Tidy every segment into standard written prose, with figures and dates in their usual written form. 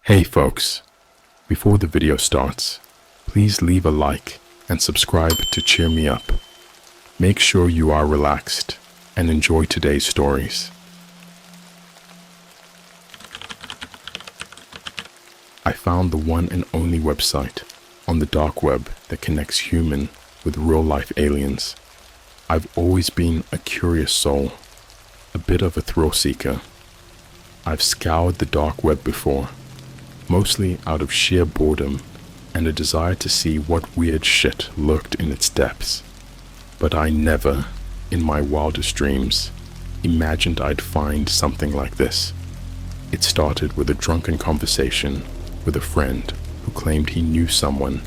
Hey folks, before the video starts, please leave a like and subscribe to cheer me up. Make sure you are relaxed and enjoy today's stories. I found the one and only website on the dark web that connects human with real-life aliens. I've always been a curious soul, a bit of a thrill seeker. I've scoured the dark web before, mostly out of sheer boredom and a desire to see what weird shit lurked in its depths. But I never, in my wildest dreams, imagined I'd find something like this. It started with a drunken conversation with a friend who claimed he knew someone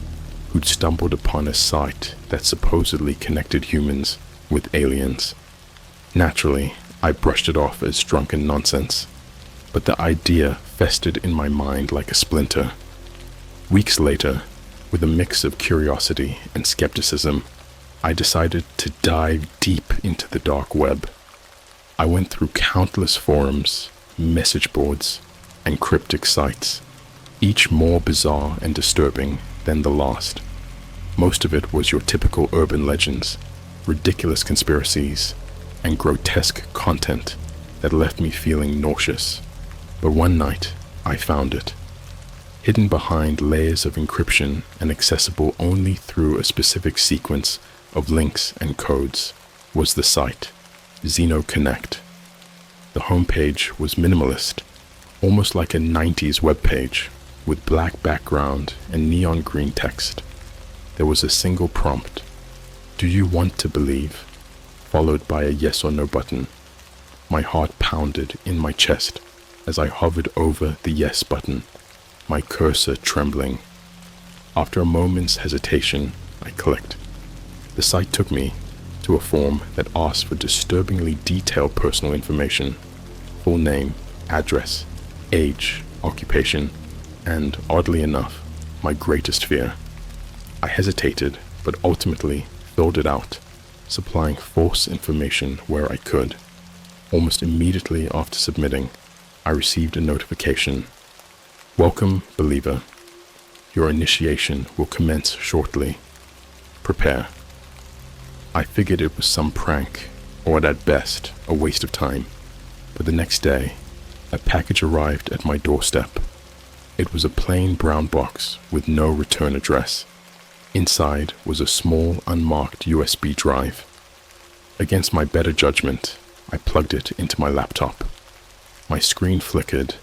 who'd stumbled upon a site that supposedly connected humans with aliens. Naturally, I brushed it off as drunken nonsense, but the idea festered in my mind like a splinter. Weeks later, with a mix of curiosity and skepticism, I decided to dive deep into the dark web. I went through countless forums, message boards, and cryptic sites, each more bizarre and disturbing than the last. Most of it was your typical urban legends, ridiculous conspiracies, and grotesque content that left me feeling nauseous. But one night, I found it. Hidden behind layers of encryption and accessible only through a specific sequence of links and codes was the site, XenoConnect. The homepage was minimalist, almost like a 90s webpage, with black background and neon green text. There was a single prompt, "Do you want to believe?" followed by a yes or no button. My heart pounded in my chest as I hovered over the yes button, my cursor trembling. After a moment's hesitation, I clicked. The site took me to a form that asked for disturbingly detailed personal information: full name, address, age, occupation, and, oddly enough, my greatest fear. I hesitated, but ultimately filled it out, supplying false information where I could. Almost immediately after submitting, I received a notification. "Welcome, believer. Your initiation will commence shortly. Prepare." I figured it was some prank, or at best, a waste of time. But the next day, a package arrived at my doorstep. It was a plain brown box with no return address. Inside was a small, unmarked USB drive. Against my better judgment, I plugged it into my laptop. My screen flickered,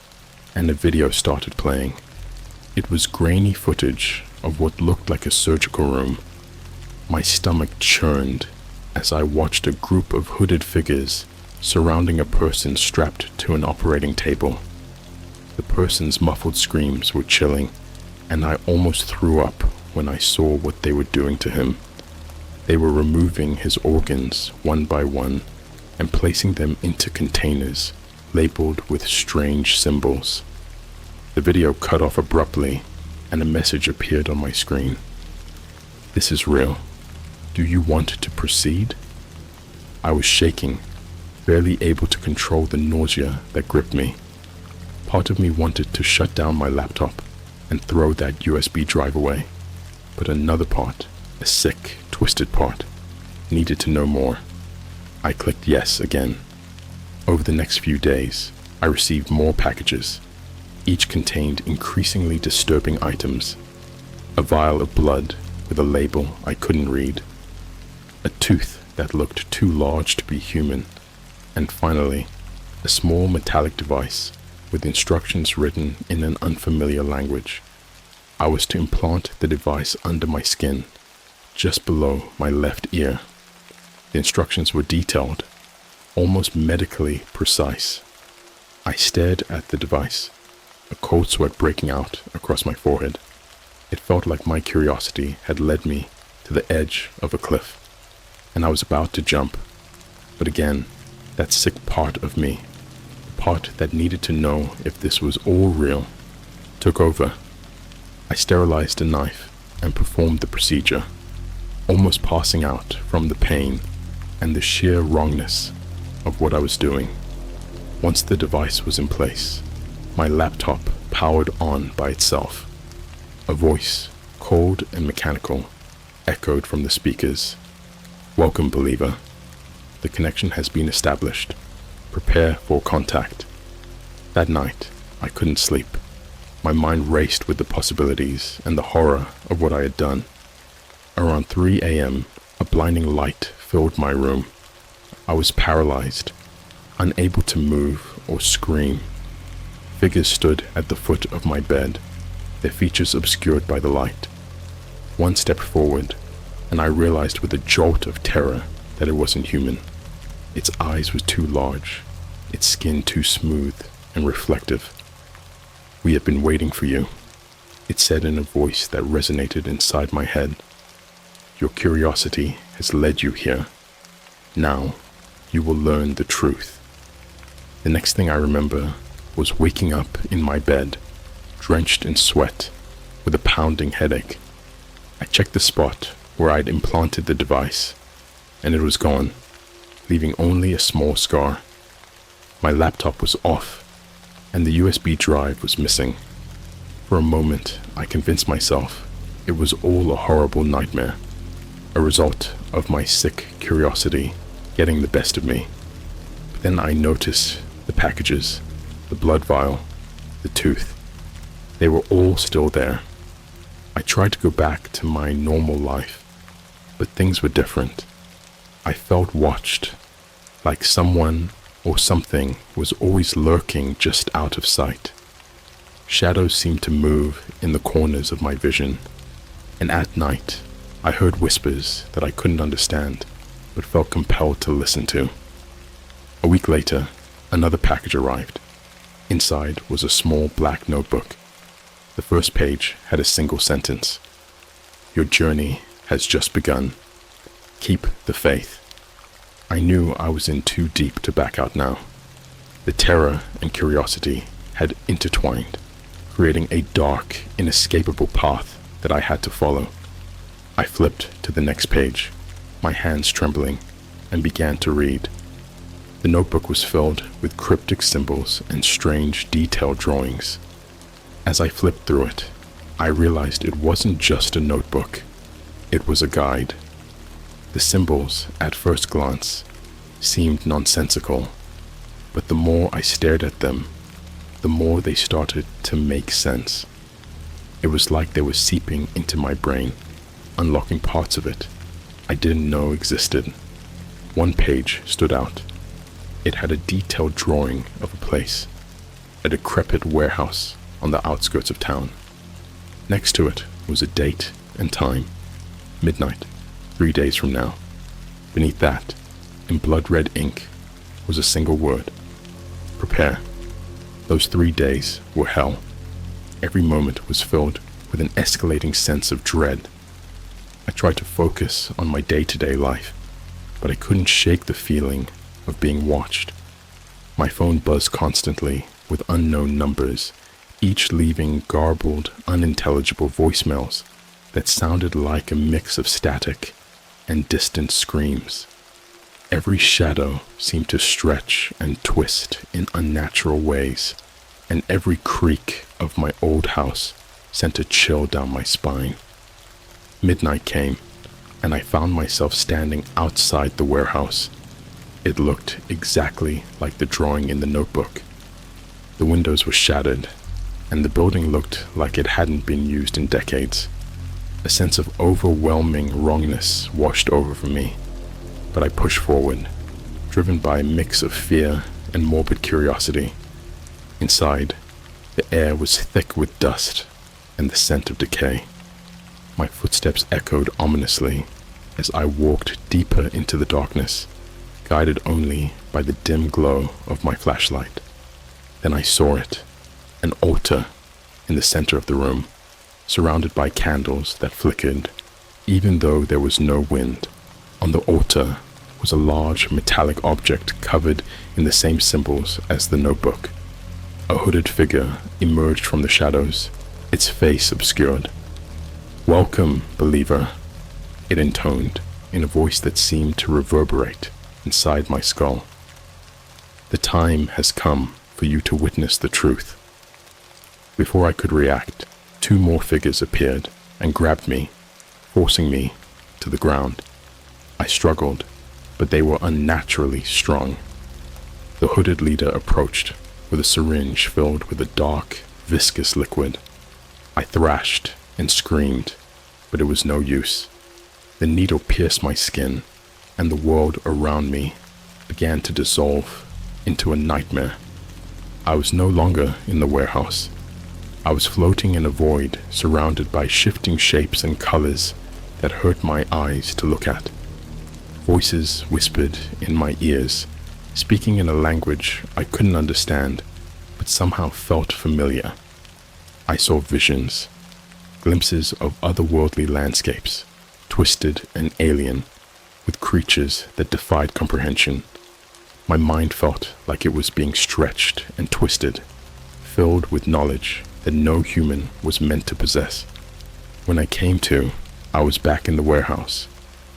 and a video started playing. It was grainy footage of what looked like a surgical room. My stomach churned as I watched a group of hooded figures surrounding a person strapped to an operating table. The person's muffled screams were chilling, and I almost threw up when I saw what they were doing to him. They were removing his organs one by one and placing them into containers labeled with strange symbols. The video cut off abruptly, and a message appeared on my screen. "This is real. Do you want to proceed?" I was shaking, barely able to control the nausea that gripped me. Part of me wanted to shut down my laptop and throw that USB drive away, but another part, a sick, twisted part, needed to know more. I clicked yes again. Over the next few days, I received more packages. Each contained increasingly disturbing items: a vial of blood with a label I couldn't read, a tooth that looked too large to be human, and finally, a small metallic device with instructions written in an unfamiliar language. I was to implant the device under my skin, just below my left ear. The instructions were detailed, almost medically precise. I stared at the device, a cold sweat breaking out across my forehead. It felt like my curiosity had led me to the edge of a cliff, and I was about to jump. But again, that sick part of me, the part that needed to know if this was all real, took over. I sterilized a knife and performed the procedure, almost passing out from the pain and the sheer wrongness of what I was doing. Once the device was in place, my laptop powered on by itself. A voice, cold and mechanical, echoed from the speakers. "Welcome, believer. The connection has been established. Prepare for contact." That night, I couldn't sleep. My mind raced with the possibilities and the horror of what I had done. Around 3 a.m., a blinding light filled my room. I was paralyzed, unable to move or scream. Figures stood at the foot of my bed, their features obscured by the light. One stepped forward, and I realized with a jolt of terror that it wasn't human. Its eyes were too large, its skin too smooth and reflective. "We have been waiting for you," it said in a voice that resonated inside my head. "Your curiosity has led you here. Now, you will learn the truth." The next thing I remember was waking up in my bed, drenched in sweat, with a pounding headache. I checked the spot where I'd implanted the device, and it was gone, leaving only a small scar. My laptop was off, and the USB drive was missing. For a moment, I convinced myself it was all a horrible nightmare, a result of my sick curiosity getting the best of me. But then I noticed the packages, the blood vial, the tooth. They were all still there. I tried to go back to my normal life, but things were different. I felt watched, like someone or something was always lurking just out of sight. Shadows seemed to move in the corners of my vision, and at night I heard whispers that I couldn't understand, but felt compelled to listen to. A week later, another package arrived. Inside was a small black notebook. The first page had a single sentence: "Your journey has just begun. Keep the faith." I knew I was in too deep to back out now. The terror and curiosity had intertwined, creating a dark, inescapable path that I had to follow. I flipped to the next page, my hands trembling, and began to read. The notebook was filled with cryptic symbols and strange, detailed drawings. As I flipped through it, I realized it wasn't just a notebook. It was a guide. The symbols, at first glance, seemed nonsensical, but the more I stared at them, the more they started to make sense. It was like they were seeping into my brain, unlocking parts of it I didn't know existed. One page stood out. It had a detailed drawing of a place, a decrepit warehouse on the outskirts of town. Next to it was a date and time, midnight, 3 days from now. Beneath that, in blood-red ink, was a single word: prepare. Those 3 days were hell. Every moment was filled with an escalating sense of dread. I tried to focus on my day-to-day life, but I couldn't shake the feeling of being watched. My phone buzzed constantly with unknown numbers, each leaving garbled, unintelligible voicemails that sounded like a mix of static and distant screams. Every shadow seemed to stretch and twist in unnatural ways, and every creak of my old house sent a chill down my spine. Midnight came, and I found myself standing outside the warehouse. It looked exactly like the drawing in the notebook. The windows were shattered, and the building looked like it hadn't been used in decades. A sense of overwhelming wrongness washed over me, but I pushed forward, driven by a mix of fear and morbid curiosity. Inside, the air was thick with dust and the scent of decay. My footsteps echoed ominously as I walked deeper into the darkness, guided only by the dim glow of my flashlight. Then I saw it, an altar in the center of the room, surrounded by candles that flickered, even though there was no wind. On the altar was a large metallic object covered in the same symbols as the notebook. A hooded figure emerged from the shadows, its face obscured. "Welcome, believer," it intoned in a voice that seemed to reverberate inside my skull. "The time has come for you to witness the truth." Before I could react, two more figures appeared and grabbed me, forcing me to the ground. I struggled, but they were unnaturally strong. The hooded leader approached with a syringe filled with a dark, viscous liquid. I thrashed and screamed, but it was no use. The needle pierced my skin, and the world around me began to dissolve into a nightmare. I was no longer in the warehouse. I was floating in a void surrounded by shifting shapes and colors that hurt my eyes to look at. Voices whispered in my ears, speaking in a language I couldn't understand, but somehow felt familiar. I saw visions, glimpses of otherworldly landscapes, twisted and alien, with creatures that defied comprehension. My mind felt like it was being stretched and twisted, filled with knowledge that no human was meant to possess. When I came to, I was back in the warehouse,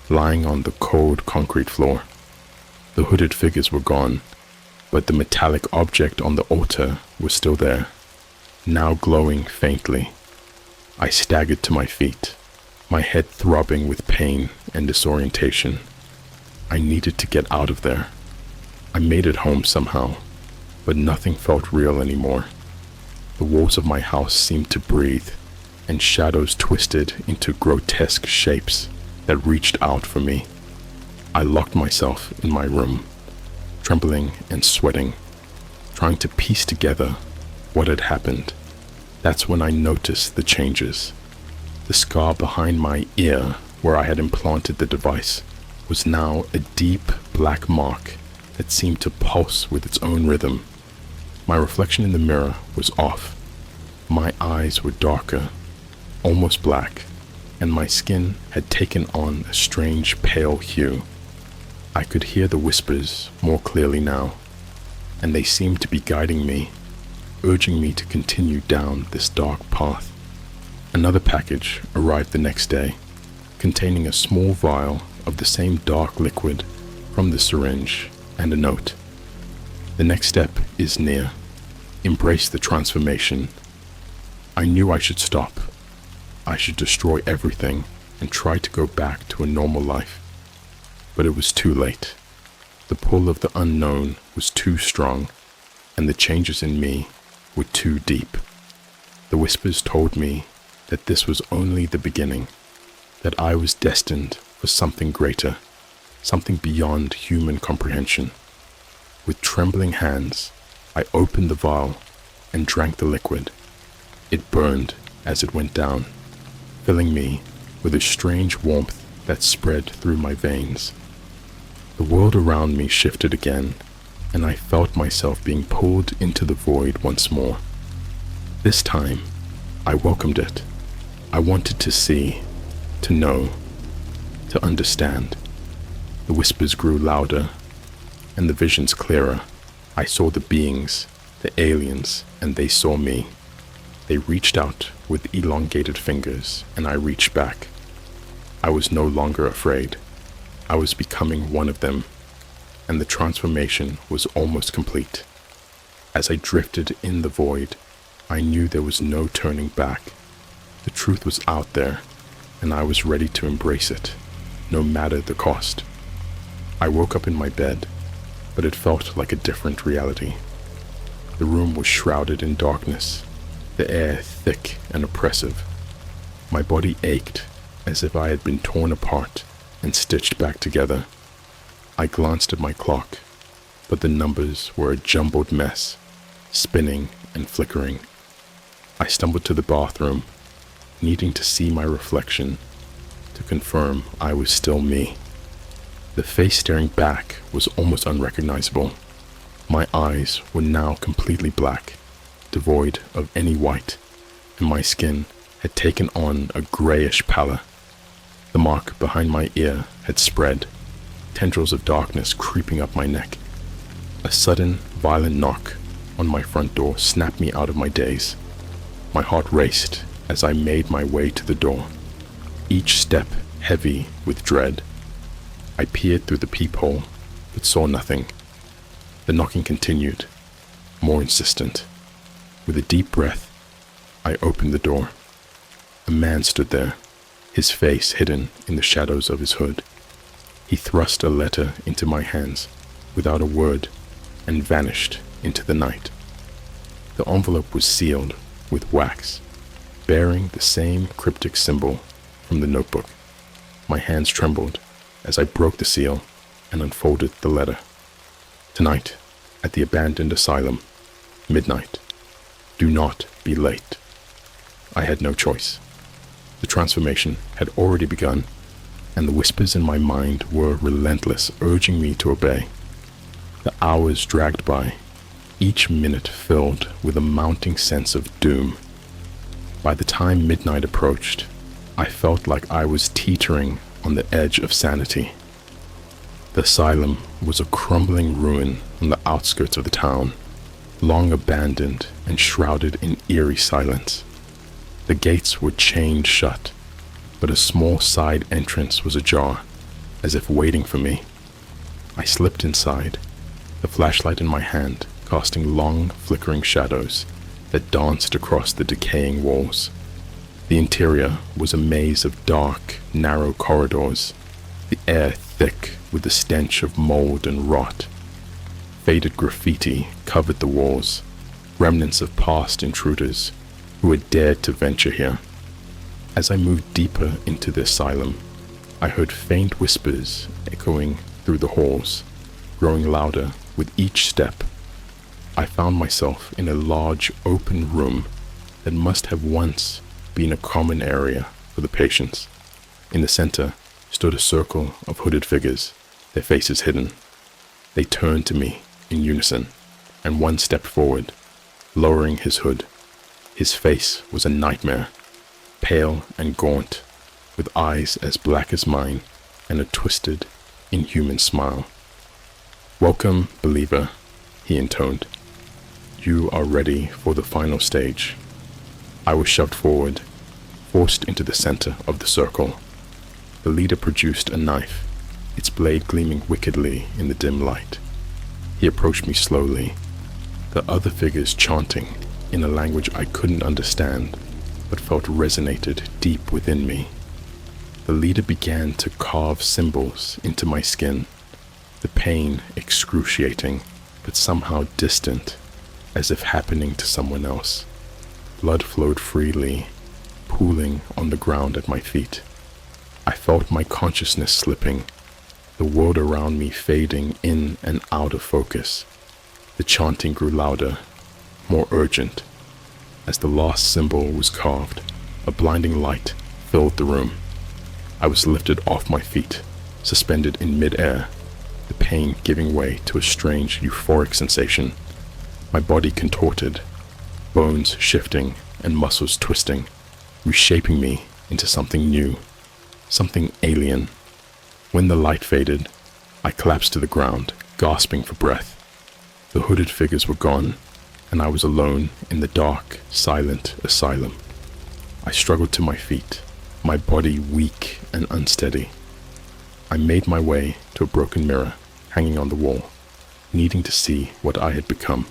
lying on the cold concrete floor. The hooded figures were gone, but the metallic object on the altar was still there, now glowing faintly. I staggered to my feet, my head throbbing with pain and disorientation. I needed to get out of there. I made it home somehow, but nothing felt real anymore. The walls of my house seemed to breathe, and shadows twisted into grotesque shapes that reached out for me. I locked myself in my room, trembling and sweating, trying to piece together what had happened. That's when I noticed the changes. The scar behind my ear, where I had implanted the device, was now a deep black mark that seemed to pulse with its own rhythm. My reflection in the mirror was off. My eyes were darker, almost black, and my skin had taken on a strange pale hue. I could hear the whispers more clearly now, and they seemed to be guiding me, urging me to continue down this dark path. Another package arrived the next day, containing a small vial of the same dark liquid from the syringe and a note. The next step is near. Embrace the transformation. I knew I should stop. I should destroy everything and try to go back to a normal life. But it was too late. The pull of the unknown was too strong, and the changes in me were too deep. The whispers told me that this was only the beginning, that I was destined for something greater, something beyond human comprehension. With trembling hands, I opened the vial and drank the liquid. It burned as it went down, filling me with a strange warmth that spread through my veins. The world around me shifted again, and I felt myself being pulled into the void once more. This time, I welcomed it. I wanted to see, to know, to understand. The whispers grew louder, and the visions clearer. I saw the beings, the aliens, and they saw me. They reached out with elongated fingers, and I reached back. I was no longer afraid. I was becoming one of them, and the transformation was almost complete. As I drifted in the void, I knew there was no turning back. The truth was out there, and I was ready to embrace it, no matter the cost. I woke up in my bed, but it felt like a different reality. The room was shrouded in darkness, the air thick and oppressive. My body ached as if I had been torn apart and stitched back together. I glanced at my clock, but the numbers were a jumbled mess, spinning and flickering. I stumbled to the bathroom, needing to see my reflection to confirm I was still me. The face staring back was almost unrecognizable. My eyes were now completely black, devoid of any white, and my skin had taken on a grayish pallor. The mark behind my ear had spread, tendrils of darkness creeping up my neck. A sudden, violent knock on my front door snapped me out of my daze. My heart raced as I made my way to the door, each step heavy with dread. I peered through the peephole, but saw nothing. The knocking continued, more insistent. With a deep breath, I opened the door. A man stood there, his face hidden in the shadows of his hood. He thrust a letter into my hands without a word and vanished into the night. The envelope was sealed with wax, bearing the same cryptic symbol from the notebook. My hands trembled as I broke the seal and unfolded the letter. Tonight, at the abandoned asylum, midnight. Do not be late. I had no choice. The transformation had already begun, and the whispers in my mind were relentless, urging me to obey. The hours dragged by, each minute filled with a mounting sense of doom. By the time midnight approached, I felt like I was teetering on the edge of sanity. The asylum was a crumbling ruin on the outskirts of the town, long abandoned and shrouded in eerie silence. The gates were chained shut, but a small side entrance was ajar, as if waiting for me. I slipped inside, the flashlight in my hand casting long, flickering shadows that danced across the decaying walls. The interior was a maze of dark, narrow corridors, the air thick with the stench of mold and rot. Faded graffiti covered the walls, remnants of past intruders who had dared to venture here. As I moved deeper into the asylum, I heard faint whispers echoing through the halls, growing louder with each step. I found myself in a large open room that must have once been a common area for the patients. In the center stood a circle of hooded figures, their faces hidden. They turned to me in unison, and one stepped forward, lowering his hood. His face was a nightmare, pale and gaunt, with eyes as black as mine and a twisted, inhuman smile. "Welcome, believer," he intoned. "You are ready for the final stage." I was shoved forward, forced into the center of the circle. The leader produced a knife, its blade gleaming wickedly in the dim light. He approached me slowly, the other figures chanting in a language I couldn't understand, but felt resonated deep within me. The leader began to carve symbols into my skin, the pain excruciating, but somehow distant, as if happening to someone else. Blood flowed freely, pooling on the ground at my feet. I felt my consciousness slipping, the world around me fading in and out of focus. The chanting grew louder, more urgent. As the last symbol was carved, a blinding light filled the room. I was lifted off my feet, suspended in mid-air, the pain giving way to a strange, euphoric sensation. My body contorted, bones shifting and muscles twisting, reshaping me into something new, something alien. When the light faded, I collapsed to the ground, gasping for breath. The hooded figures were gone, and I was alone in the dark, silent asylum. I struggled to my feet, my body weak and unsteady. I made my way to a broken mirror hanging on the wall, needing to see what I had become.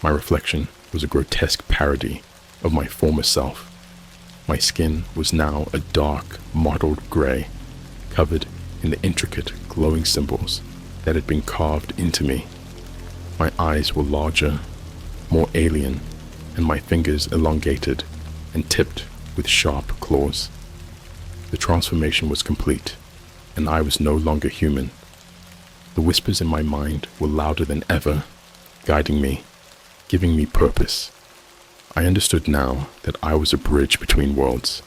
My reflection was a grotesque parody of my former self. My skin was now a dark, mottled gray, covered in the intricate, glowing symbols that had been carved into me. My eyes were larger, more alien, and my fingers elongated and tipped with sharp claws. The transformation was complete, and I was no longer human. The whispers in my mind were louder than ever, guiding me, giving me purpose. I understood now that I was a bridge between worlds,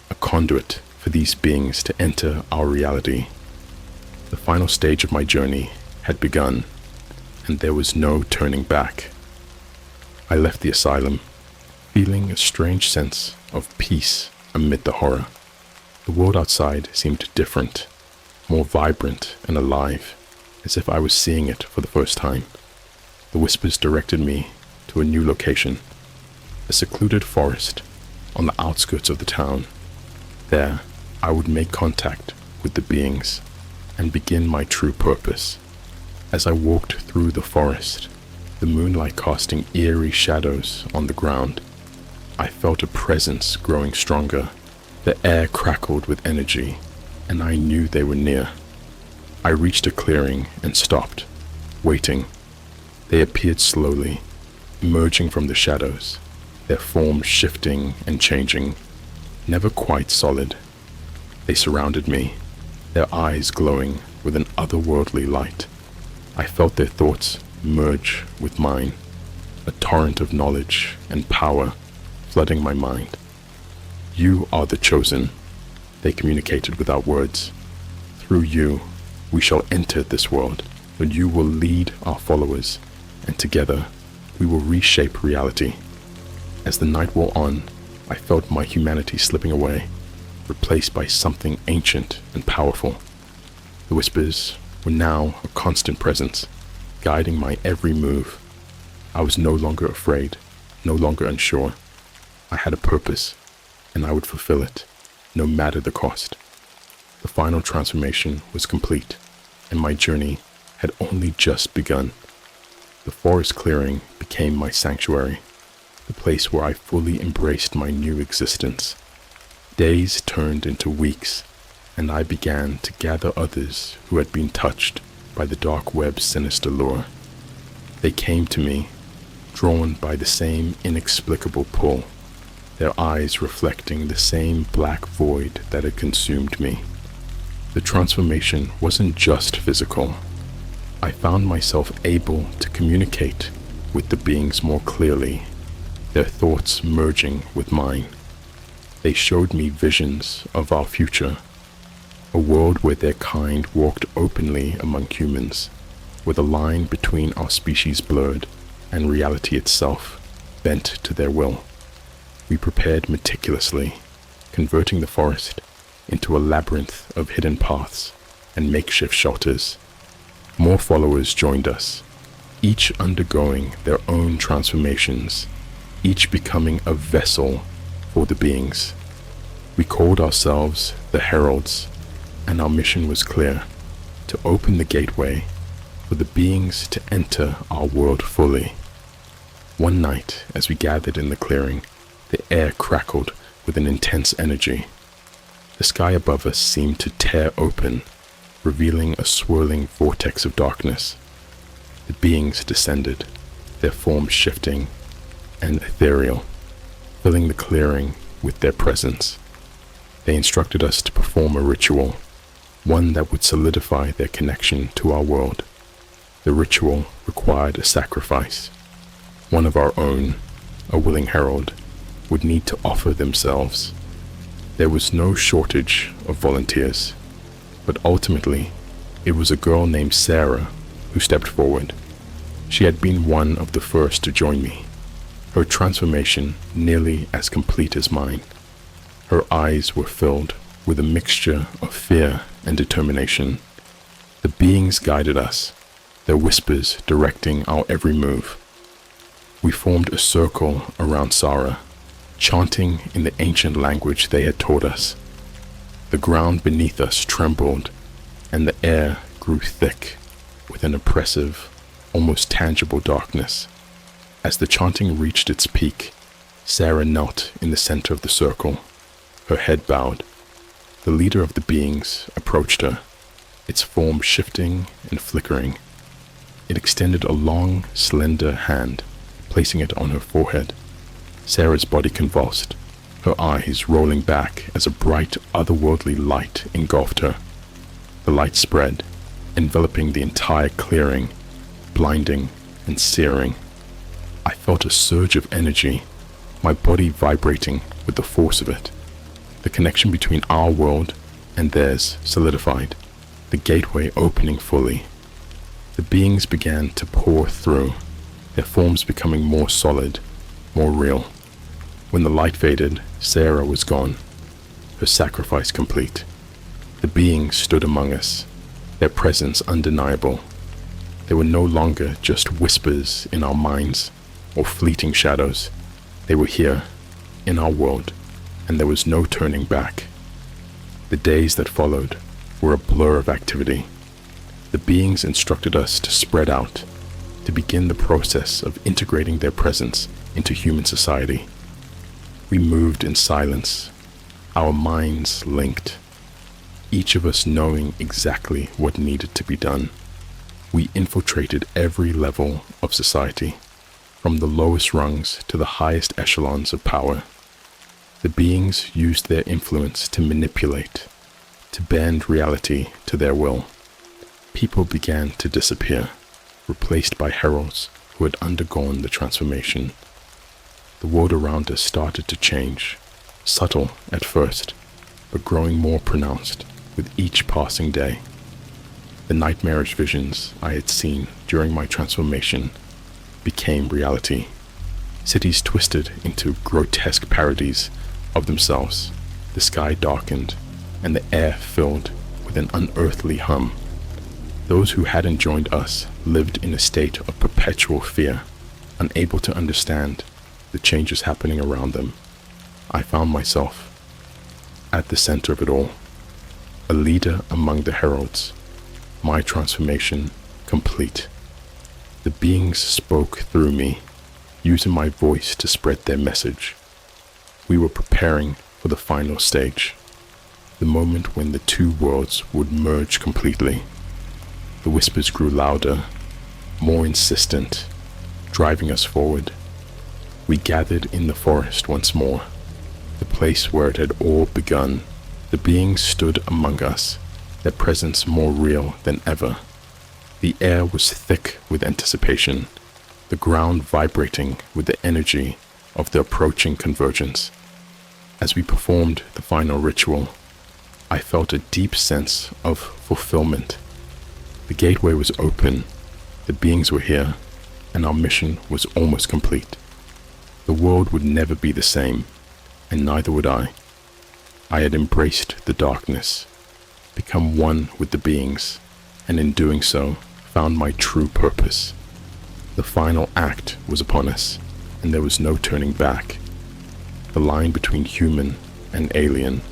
a conduit for these beings to enter our reality. The final stage of my journey had begun, and there was no turning back. I left the asylum, feeling a strange sense of peace amid the horror. The world outside seemed different, more vibrant and alive, as if I was seeing it for the first time. The whispers directed me to a new location, a secluded forest on the outskirts of the town. There, I would make contact with the beings and begin my true purpose. As I walked through the forest, the moonlight casting eerie shadows on the ground, I felt a presence growing stronger. The air crackled with energy, and I knew they were near. I reached a clearing and stopped, waiting. They appeared slowly, emerging from the shadows, their forms shifting and changing, never quite solid. They surrounded me, their eyes glowing with an otherworldly light. I felt their thoughts merge with mine, a torrent of knowledge and power flooding my mind. "You are the chosen," they communicated without words. "Through you, we shall enter this world, and you will lead our followers, and together we will reshape reality." As the night wore on, I felt my humanity slipping away, replaced by something ancient and powerful. The whispers were now a constant presence, guiding my every move. I was no longer afraid, no longer unsure. I had a purpose, and I would fulfill it, no matter the cost. The final transformation was complete, and my journey had only just begun. The forest clearing became my sanctuary, the place where I fully embraced my new existence. Days turned into weeks, and I began to gather others who had been touched by the dark web's sinister lure. They came to me, drawn by the same inexplicable pull, their eyes reflecting the same black void that had consumed me. The transformation wasn't just physical. I found myself able to communicate with the beings more clearly, their thoughts merging with mine. They showed me visions of our future, a world where their kind walked openly among humans, where the line between our species blurred and reality itself bent to their will. We prepared meticulously, converting the forest into a labyrinth of hidden paths and makeshift shelters. More followers joined us, each undergoing their own transformations, each becoming a vessel for the beings. We called ourselves the Heralds, and our mission was clear: to open the gateway for the beings to enter our world fully. One night, as we gathered in the clearing, the air crackled with an intense energy. The sky above us seemed to tear open, revealing a swirling vortex of darkness. The beings descended, their forms shifting and ethereal, filling the clearing with their presence. They instructed us to perform a ritual, one that would solidify their connection to our world. The ritual required a sacrifice. One of our own, a willing herald, would need to offer themselves. There was no shortage of volunteers, but ultimately, it was a girl named Sarah who stepped forward. She had been one of the first to join me, her transformation nearly as complete as mine. Her eyes were filled with a mixture of fear and determination. The beings guided us, their whispers directing our every move. We formed a circle around Sarah, chanting in the ancient language they had taught us. The ground beneath us trembled, and the air grew thick with an oppressive, almost tangible darkness. As the chanting reached its peak, Sarah knelt in the center of the circle, her head bowed. The leader of the beings approached her, its form shifting and flickering. It extended a long, slender hand, placing it on her forehead. Sarah's body convulsed, her eyes rolling back as a bright, otherworldly light engulfed her. The light spread, enveloping the entire clearing, blinding and searing. I felt a surge of energy, my body vibrating with the force of it. The connection between our world and theirs solidified, the gateway opening fully. The beings began to pour through, their forms becoming more solid, more real. When the light faded, Sarah was gone, her sacrifice complete. The beings stood among us, their presence undeniable. They were no longer just whispers in our minds or fleeting shadows. They were here, in our world, and there was no turning back. The days that followed were a blur of activity. The beings instructed us to spread out, to begin the process of integrating their presence into human society. We moved in silence, our minds linked, each of us knowing exactly what needed to be done. We infiltrated every level of society, from the lowest rungs to the highest echelons of power. The beings used their influence to manipulate, to bend reality to their will. People began to disappear, replaced by heralds who had undergone the transformation. The world around us started to change, subtle at first, but growing more pronounced with each passing day. The nightmarish visions I had seen during my transformation became reality. Cities twisted into grotesque parodies of themselves. The sky darkened, and the air filled with an unearthly hum. Those who hadn't joined us lived in a state of perpetual fear, unable to understand the changes happening around them. I found myself at the center of it all, a leader among the heralds, my transformation complete. The beings spoke through me, using my voice to spread their message. We were preparing for the final stage, the moment when the two worlds would merge completely. The whispers grew louder, more insistent, driving us forward. We gathered in the forest once more, the place where it had all begun. The beings stood among us, their presence more real than ever. The air was thick with anticipation, the ground vibrating with the energy of the approaching convergence. As we performed the final ritual, I felt a deep sense of fulfillment. The gateway was open, the beings were here, and our mission was almost complete. The world would never be the same, and neither would I. I had embraced the darkness, become one with the beings, and in doing so, found my true purpose. The final act was upon us, and there was no turning back. The line between human and alien,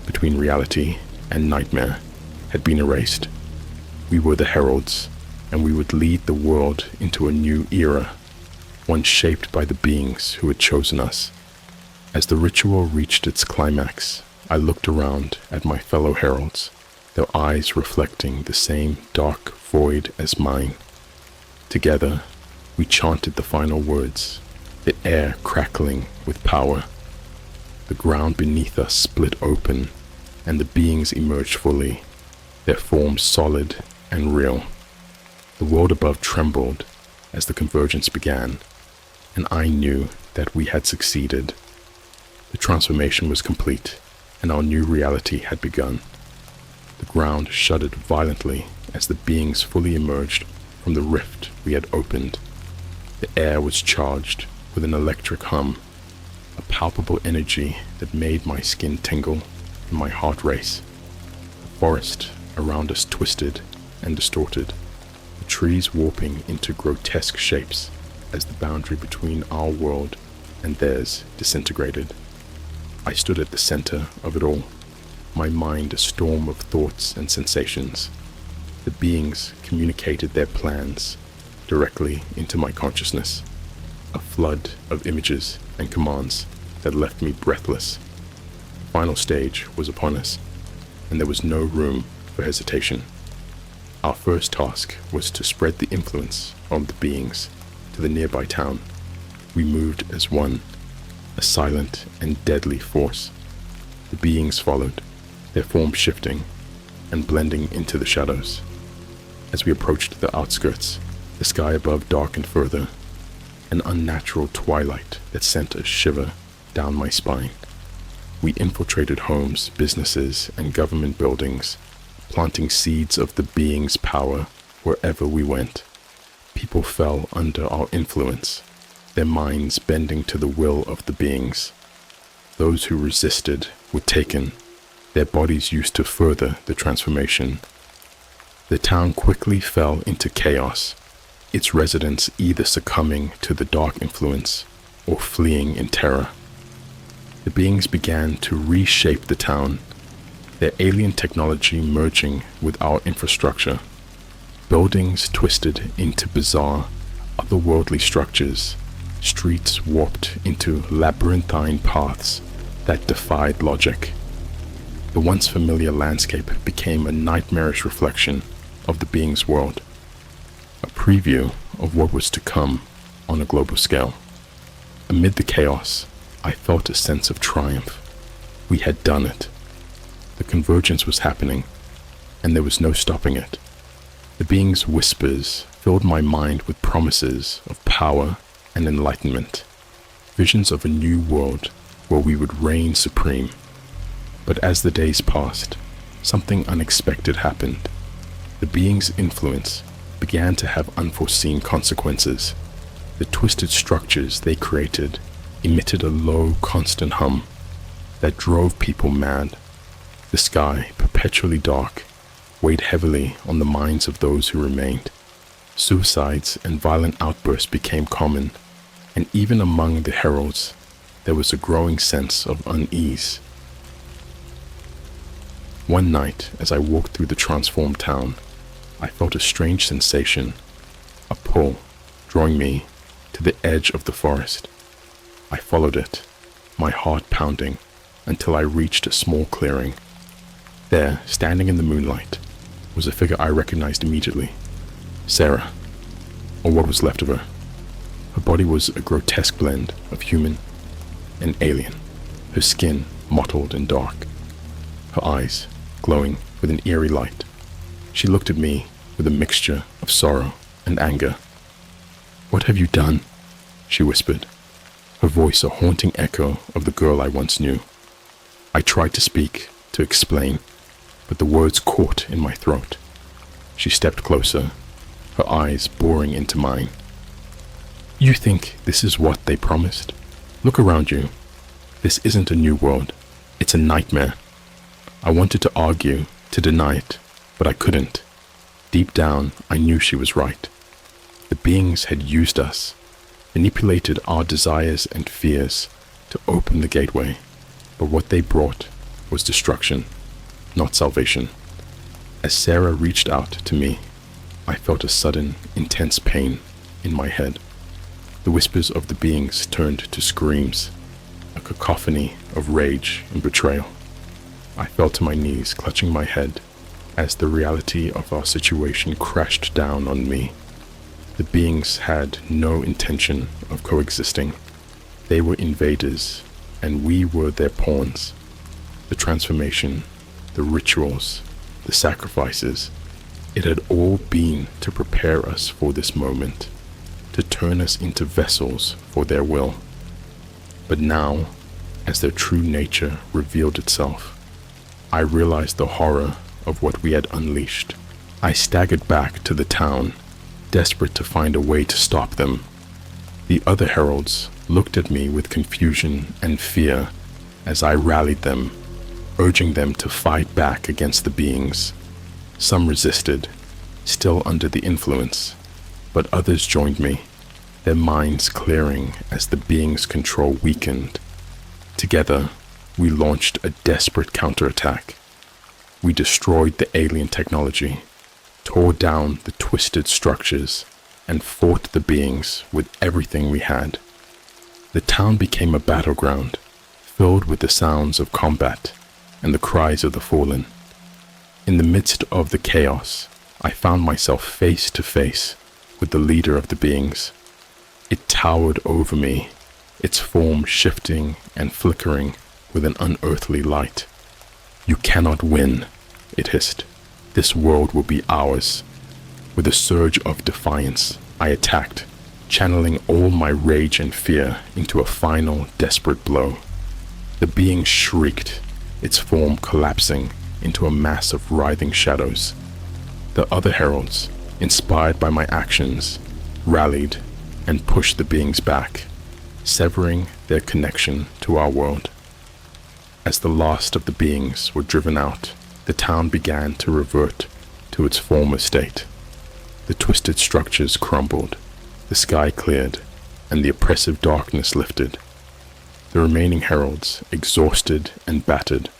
between reality and nightmare, had been erased. We were the heralds, and we would lead the world into a new era, one shaped by the beings who had chosen us. As the ritual reached its climax, I looked around at my fellow heralds, their eyes reflecting the same dark void as mine. Together, we chanted the final words, the air crackling with power. The ground beneath us split open, and the beings emerged fully, their forms solid and real. The world above trembled as the convergence began, and I knew that we had succeeded. The transformation was complete, and our new reality had begun. The ground shuddered violently as the beings fully emerged from the rift we had opened. The air was charged with an electric hum, a palpable energy that made my skin tingle and my heart race. The forest around us twisted and distorted, the trees warping into grotesque shapes as the boundary between our world and theirs disintegrated. I stood at the center of it all, my mind a storm of thoughts and sensations. The beings communicated their plans directly into my consciousness, a flood of images and commands that left me breathless. The final stage was upon us, and there was no room for hesitation. Our first task was to spread the influence of the beings to the nearby town. We moved as one, a silent and deadly force. The beings followed, their form shifting and blending into the shadows. As we approached the outskirts, the sky above darkened further, an unnatural twilight that sent a shiver down my spine. We infiltrated homes, businesses, and government buildings, planting seeds of the being's power wherever we went. People fell under our influence, their minds bending to the will of the beings. Those who resisted were taken, their bodies used to further the transformation. The town quickly fell into chaos, its residents either succumbing to the dark influence or fleeing in terror. The beings began to reshape the town, their alien technology merging with our infrastructure. Buildings twisted into bizarre, otherworldly structures, streets warped into labyrinthine paths that defied logic. The once familiar landscape became a nightmarish reflection of the being's world, a preview of what was to come on a global scale. Amid the chaos, I felt a sense of triumph. We had done it. The convergence was happening, and there was no stopping it. The being's whispers filled my mind with promises of power and enlightenment, visions of a new world where we would reign supreme. But as the days passed, something unexpected happened. The being's influence began to have unforeseen consequences. The twisted structures they created emitted a low, constant hum that drove people mad. The sky, perpetually dark, weighed heavily on the minds of those who remained. Suicides and violent outbursts became common, and even among the heralds, there was a growing sense of unease. One night, as I walked through the transformed town, I felt a strange sensation, a pull, drawing me to the edge of the forest. I followed it, my heart pounding, until I reached a small clearing. There, standing in the moonlight, was a figure I recognized immediately. Sarah, or what was left of her. Her body was a grotesque blend of human and alien, her skin mottled and dark, her eyes glowing with an eerie light. She looked at me with a mixture of sorrow and anger. "What have you done?" she whispered, her voice a haunting echo of the girl I once knew. I tried to speak, to explain, but the words caught in my throat. She stepped closer, her eyes boring into mine. "You think this is what they promised? Look around you. This isn't a new world. It's a nightmare." I wanted to argue, to deny it, but I couldn't. Deep down, I knew she was right. The beings had used us, manipulated our desires and fears to open the gateway, but what they brought was destruction, not salvation. As Sarah reached out to me, I felt a sudden, intense pain in my head. The whispers of the beings turned to screams, a cacophony of rage and betrayal. I fell to my knees, clutching my head, as the reality of our situation crashed down on me. The beings had no intention of coexisting. They were invaders, and we were their pawns. The transformation, the rituals, the sacrifices, it had all been to prepare us for this moment, to turn us into vessels for their will. But now, as their true nature revealed itself, I realized the horror of what we had unleashed. I staggered back to the town, desperate to find a way to stop them. The other heralds looked at me with confusion and fear as I rallied them, urging them to fight back against the beings. Some resisted, still under the influence, but others joined me, their minds clearing as the beings' control weakened. Together, we launched a desperate counterattack. We destroyed the alien technology, tore down the twisted structures, and fought the beings with everything we had. The town became a battleground, filled with the sounds of combat and the cries of the fallen. In the midst of the chaos, I found myself face to face with the leader of the beings. It towered over me, its form shifting and flickering with an unearthly light. "You cannot win," it hissed. "This world will be ours." With a surge of defiance, I attacked, channeling all my rage and fear into a final, desperate blow. The being shrieked, its form collapsing into a mass of writhing shadows. The other heralds, inspired by my actions, rallied and pushed the beings back, severing their connection to our world. As the last of the beings were driven out, the town began to revert to its former state. The twisted structures crumbled, the sky cleared, and the oppressive darkness lifted. The remaining heralds, exhausted and battered,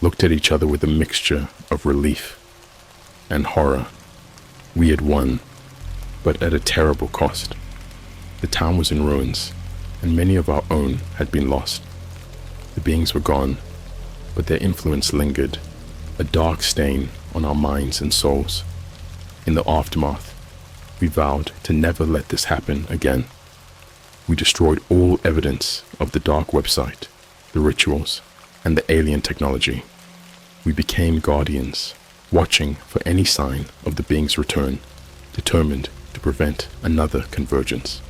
looked at each other with a mixture of relief and horror. We had won, but at a terrible cost. The town was in ruins, and many of our own had been lost. The beings were gone, but their influence lingered, a dark stain on our minds and souls. In the aftermath, we vowed to never let this happen again. We destroyed all evidence of the dark website, the rituals, and the alien technology. We became guardians, watching for any sign of the being's return, determined to prevent another convergence.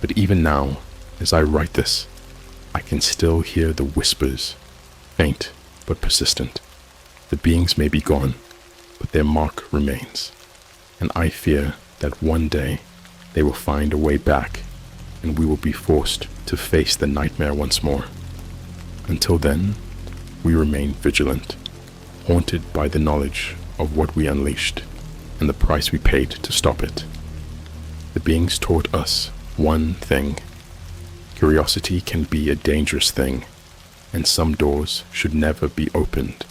But even now, as I write this, I can still hear the whispers, faint but persistent. The beings may be gone, but their mark remains, and I fear that one day they will find a way back, and we will be forced to face the nightmare once more. Until then, we remain vigilant, haunted by the knowledge of what we unleashed and the price we paid to stop it. The beings taught us one thing: curiosity can be a dangerous thing, and some doors should never be opened.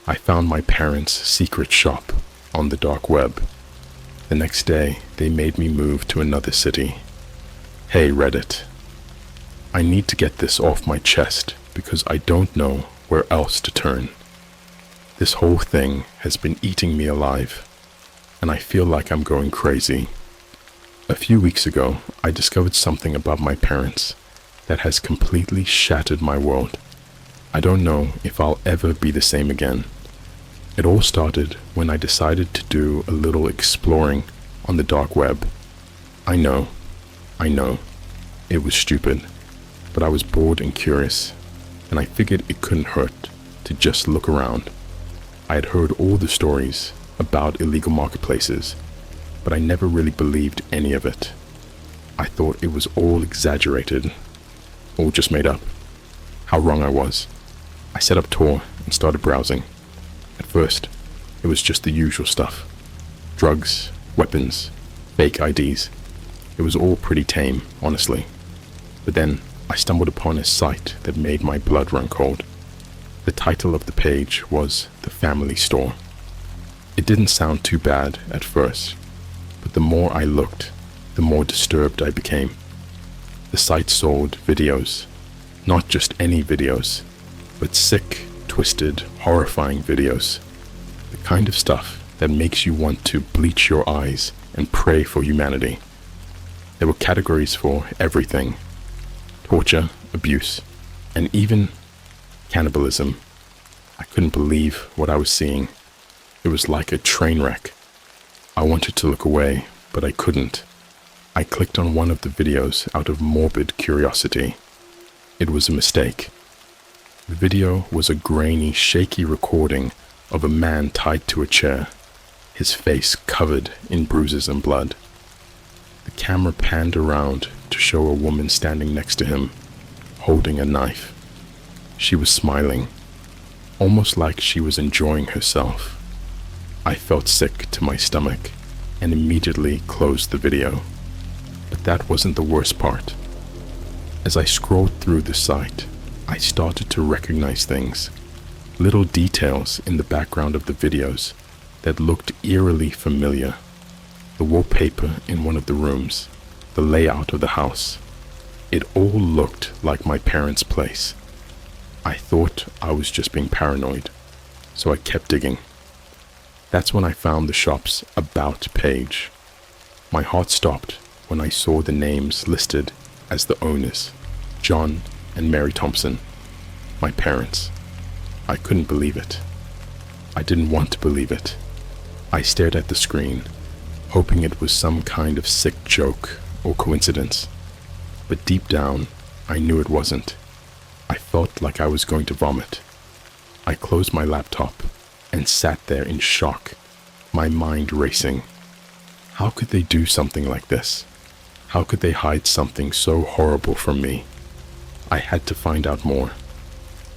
I found my parents' secret shop on the dark web. The next day, they made me move to another city. Hey Reddit, I need to get this off my chest because I don't know where else to turn. This whole thing has been eating me alive, and I feel like I'm going crazy. A few weeks ago, I discovered something about my parents that has completely shattered my world. I don't know if I'll ever be the same again. It all started when I decided to do a little exploring on the dark web. I know, it was stupid, but I was bored and curious, and I figured it couldn't hurt to just look around. I had heard all the stories about illegal marketplaces, but I never really believed any of it. I thought it was all exaggerated, all just made up. How wrong I was. I set up Tor and started browsing. At first, it was just the usual stuff. Drugs, weapons, fake IDs. It was all pretty tame, honestly. But then I stumbled upon a site that made my blood run cold. The title of the page was The Family Store. It didn't sound too bad at first, but the more I looked, the more disturbed I became. The site sold videos, not just any videos, but sick, twisted, horrifying videos. The kind of stuff that makes you want to bleach your eyes and pray for humanity. There were categories for everything: torture, abuse, and even cannibalism. I couldn't believe what I was seeing. It was like a train wreck. I wanted to look away, but I couldn't. I clicked on one of the videos out of morbid curiosity. It was a mistake. The video was a grainy, shaky recording of a man tied to a chair, his face covered in bruises and blood. The camera panned around to show a woman standing next to him, holding a knife. She was smiling, almost like she was enjoying herself. I felt sick to my stomach and immediately closed the video. But that wasn't the worst part. As I scrolled through the site, I started to recognize things, little details in the background of the videos that looked eerily familiar. The wallpaper in one of the rooms, the layout of the house. It all looked like my parents' place. I thought I was just being paranoid, so I kept digging. That's when I found the shop's About page. My heart stopped when I saw the names listed as the owners, John and Mary Thompson, my parents. I couldn't believe it. I didn't want to believe it. I stared at the screen, hoping it was some kind of sick joke or coincidence. But deep down, I knew it wasn't. I felt like I was going to vomit. I closed my laptop and sat there in shock, my mind racing. How could they do something like this? How could they hide something so horrible from me? I had to find out more.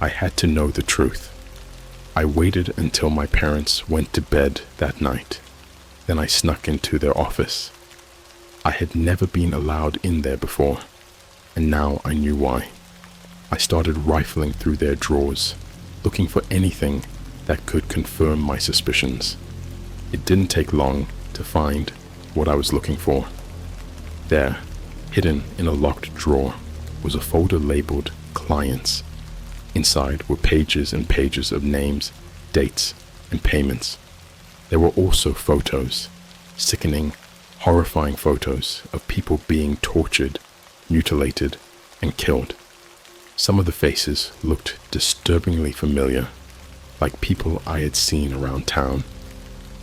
I had to know the truth. I waited until my parents went to bed that night. Then I snuck into their office. I had never been allowed in there before, and now I knew why. I started rifling through their drawers, looking for anything that could confirm my suspicions. It didn't take long to find what I was looking for. There, hidden in a locked drawer, was a folder labeled Clients. Inside were pages and pages of names, dates, and payments. There were also photos, sickening, horrifying photos of people being tortured, mutilated, and killed. Some of the faces looked disturbingly familiar, like people I had seen around town.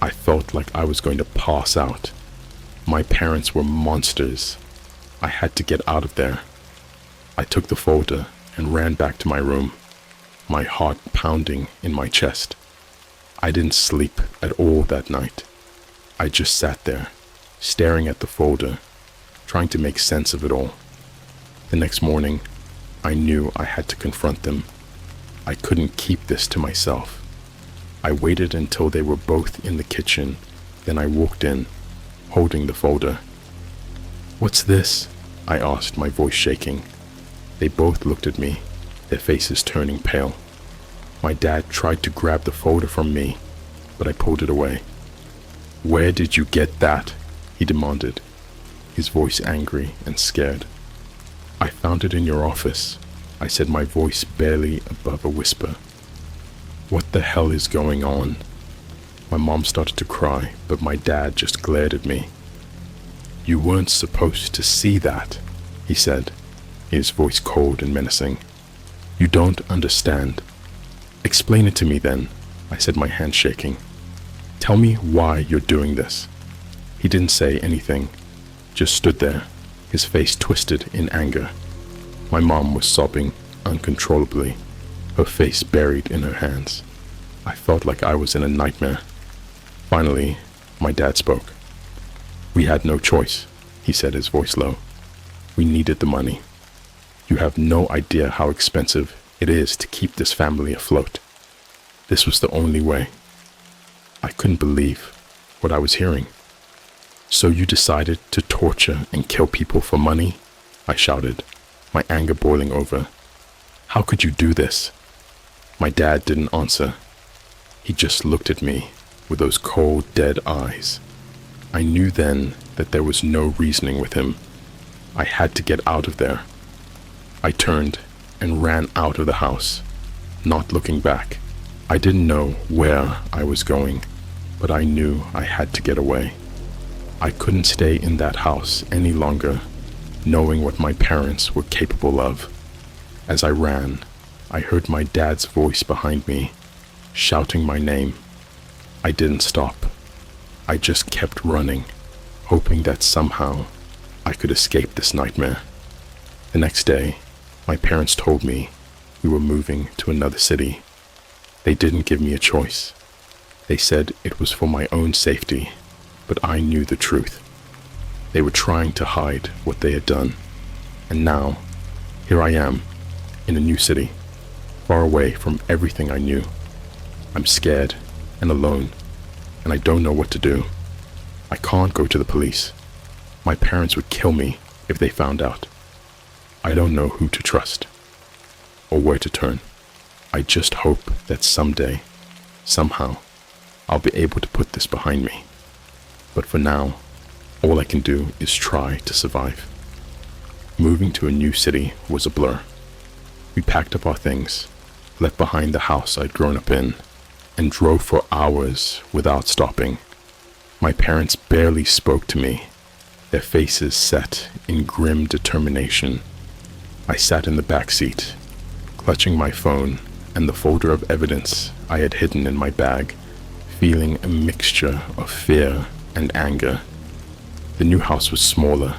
I felt like I was going to pass out. My parents were monsters. I had to get out of there. I took the folder and ran back to my room, my heart pounding in my chest. I didn't sleep at all that night. I just sat there, staring at the folder, trying to make sense of it all. The next morning, I knew I had to confront them. I couldn't keep this to myself. I waited until they were both in the kitchen, then I walked in, holding the folder. "What's this?" I asked, my voice shaking. They both looked at me, their faces turning pale. My dad tried to grab the folder from me, but I pulled it away. "Where did you get that?" he demanded, his voice angry and scared. "I found it in your office," I said, my voice barely above a whisper. "What the hell is going on?" My mom started to cry, but my dad just glared at me. "You weren't supposed to see that," he said, his voice cold and menacing. "You don't understand." "Explain it to me then," I said, my hand shaking. "Tell me why you're doing this." He didn't say anything, just stood there, his face twisted in anger. My mom was sobbing uncontrollably, her face buried in her hands. I felt like I was in a nightmare. Finally, my dad spoke. "We had no choice," he said, his voice low. "We needed the money. You have no idea how expensive it is to keep this family afloat. This was the only way." I couldn't believe what I was hearing. "So you decided to torture and kill people for money?" I shouted, my anger boiling over. "How could you do this?" My dad didn't answer. He just looked at me with those cold, dead eyes. I knew then that there was no reasoning with him. I had to get out of there. I turned and ran out of the house, not looking back. I didn't know where I was going, but I knew I had to get away. I couldn't stay in that house any longer, knowing what my parents were capable of. As I ran, I heard my dad's voice behind me, shouting my name. I didn't stop. I just kept running, hoping that somehow I could escape this nightmare. The next day, my parents told me we were moving to another city. They didn't give me a choice. They said it was for my own safety, but I knew the truth. They were trying to hide what they had done. And now, here I am, in a new city, far away from everything I knew. I'm scared and alone, and I don't know what to do. I can't go to the police. My parents would kill me if they found out. I don't know who to trust or where to turn. I just hope that someday, somehow, I'll be able to put this behind me. But for now, all I can do is try to survive. Moving to a new city was a blur. We packed up our things, left behind the house I'd grown up in, and drove for hours without stopping. My parents barely spoke to me, their faces set in grim determination. I sat in the back seat, clutching my phone and the folder of evidence I had hidden in my bag, feeling a mixture of fear and anger. The new house was smaller,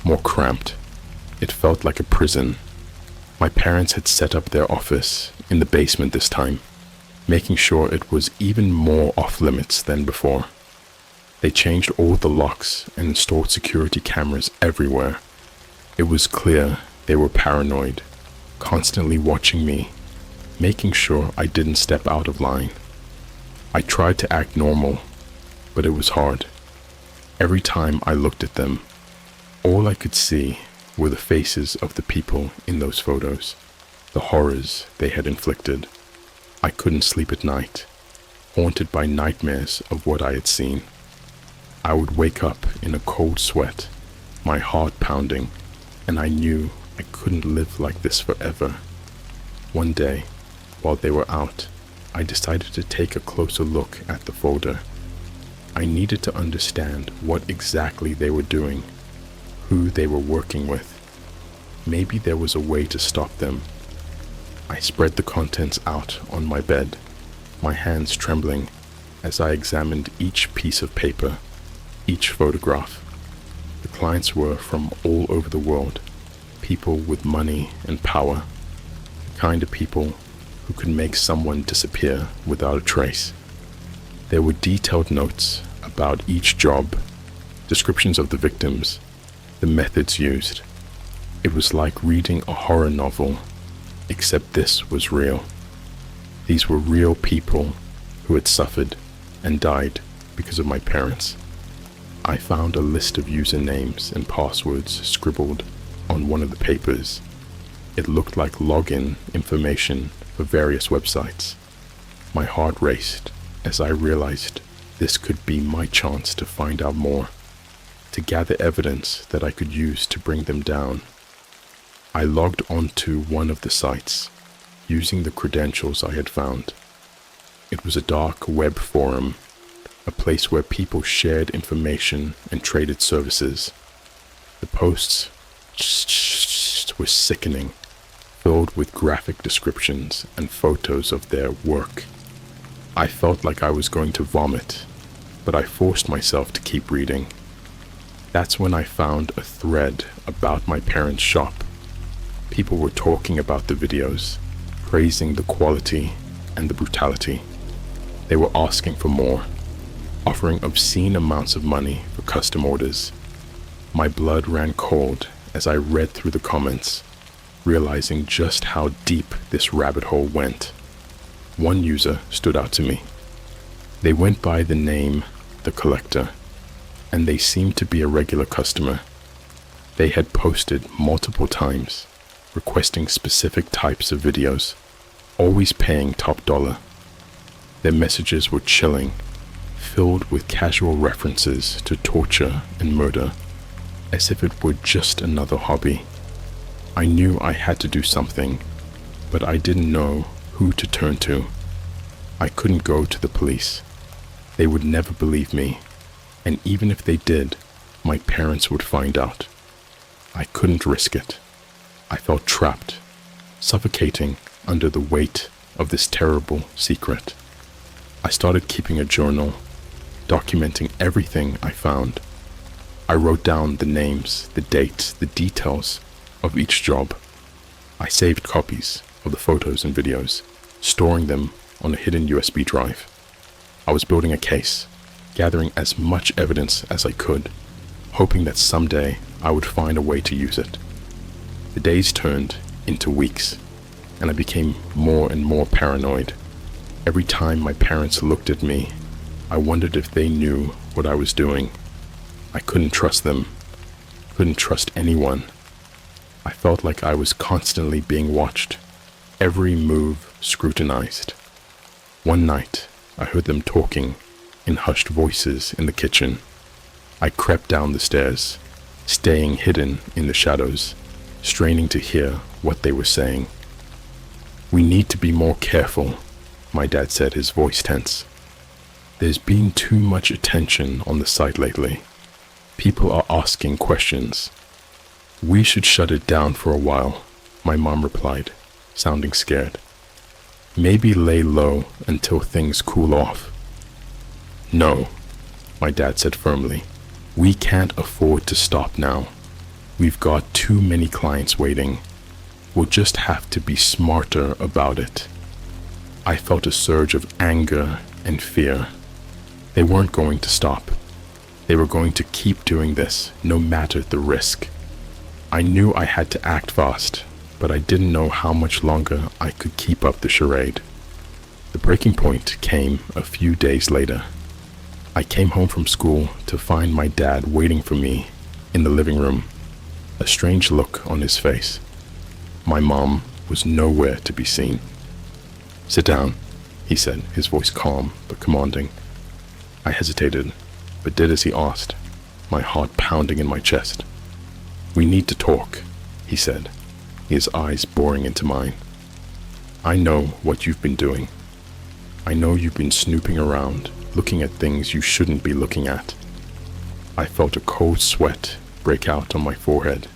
more cramped. It felt like a prison. My parents had set up their office in the basement this time, making sure it was even more off-limits than before. They changed all the locks and installed security cameras everywhere. It was clear they were paranoid, constantly watching me, making sure I didn't step out of line. I tried to act normal, but it was hard. Every time I looked at them, all I could see were the faces of the people in those photos, the horrors they had inflicted. I couldn't sleep at night. haunted by nightmares of what I had seen. I would wake up in a cold sweat, my heart pounding, and I knew I couldn't live like this forever. One day, while they were out, I decided to take a closer look at the folder. I needed to understand what exactly they were doing, who they were working with. Maybe there was a way to stop them. I spread the contents out on my bed, my hands trembling as I examined each piece of paper, each photograph. The clients were from all over the world, people with money and power, the kind of people who could make someone disappear without a trace. There were detailed notes about each job, descriptions of the victims, the methods used. It was like reading a horror novel, except this was real. These were real people who had suffered and died because of my parents. I found a list of usernames and passwords scribbled on one of the papers. It looked like login information for various websites. My heart raced as I realized this could be my chance to find out more, to gather evidence that I could use to bring them down. I logged onto one of the sites, using the credentials I had found. It was a dark web forum, a place where people shared information and traded services. The posts were sickening, filled with graphic descriptions and photos of their work. I felt like I was going to vomit, but I forced myself to keep reading. That's when I found a thread about my parents' shop. People were talking about the videos, praising the quality and the brutality. They were asking for more, offering obscene amounts of money for custom orders. My blood ran cold as I read through the comments, realizing just how deep this rabbit hole went. One user stood out to me. They went by the name The Collector, and they seemed to be a regular customer. They had posted multiple times, requesting specific types of videos, always paying top dollar. Their messages were chilling, filled with casual references to torture and murder, as if it were just another hobby. I knew I had to do something, but I didn't know who to turn to. I couldn't go to the police. They would never believe me, and even if they did, my parents would find out. I couldn't risk it. I felt trapped, suffocating under the weight of this terrible secret. I started keeping a journal, documenting everything I found. I wrote down the names, the dates, the details of each job. I saved copies of the photos and videos, storing them on a hidden USB drive. I was building a case, gathering as much evidence as I could, hoping that someday I would find a way to use it. The days turned into weeks, and I became more and more paranoid. Every time my parents looked at me, I wondered if they knew what I was doing. I couldn't trust them, couldn't trust anyone. I felt like I was constantly being watched, every move scrutinized. One night, I heard them talking in hushed voices in the kitchen. I crept down the stairs, staying hidden in the shadows, straining to hear what they were saying. "We need to be more careful," my dad said, his voice tense. "There's been too much attention on the site lately. People are asking questions." "We should shut it down for a while," my mom replied, sounding scared. "Maybe lay low until things cool off." "No," my dad said firmly. "We can't afford to stop now. We've got too many clients waiting. We'll just have to be smarter about it." I felt a surge of anger and fear. They weren't going to stop. They were going to keep doing this, no matter the risk. I knew I had to act fast, but I didn't know how much longer I could keep up the charade. The breaking point came a few days later. I came home from school to find my dad waiting for me in the living room, a strange look on his face. My mom was nowhere to be seen. "Sit down," he said, his voice calm but commanding. I hesitated, but did as he asked, my heart pounding in my chest. We need to talk, he said, his eyes boring into mine. I know what you've been doing. I know you've been snooping around, looking at things you shouldn't be looking at. I felt a cold sweat break out on my forehead.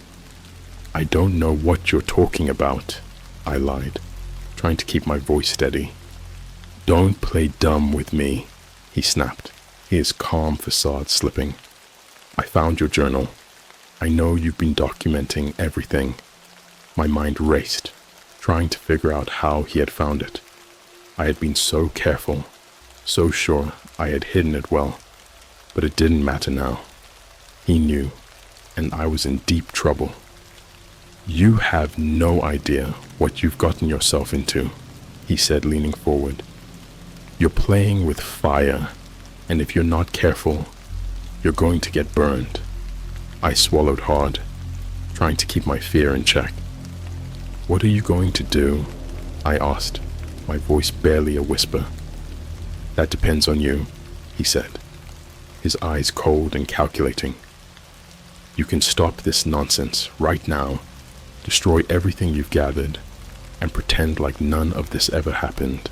I don't know what you're talking about, I lied, trying to keep my voice steady. Don't play dumb with me, he snapped, his calm facade slipping. I found your journal. I know you've been documenting everything. My mind raced, trying to figure out how he had found it. I had been so careful, so sure I had hidden it well, but it didn't matter now. He knew, and I was in deep trouble. You have no idea what you've gotten yourself into, he said, leaning forward. You're playing with fire, and if you're not careful, you're going to get burned. I swallowed hard, trying to keep my fear in check. What are you going to do? I asked, my voice barely a whisper. That depends on you, he said, his eyes cold and calculating. You can stop this nonsense right now, destroy everything you've gathered, and pretend like none of this ever happened.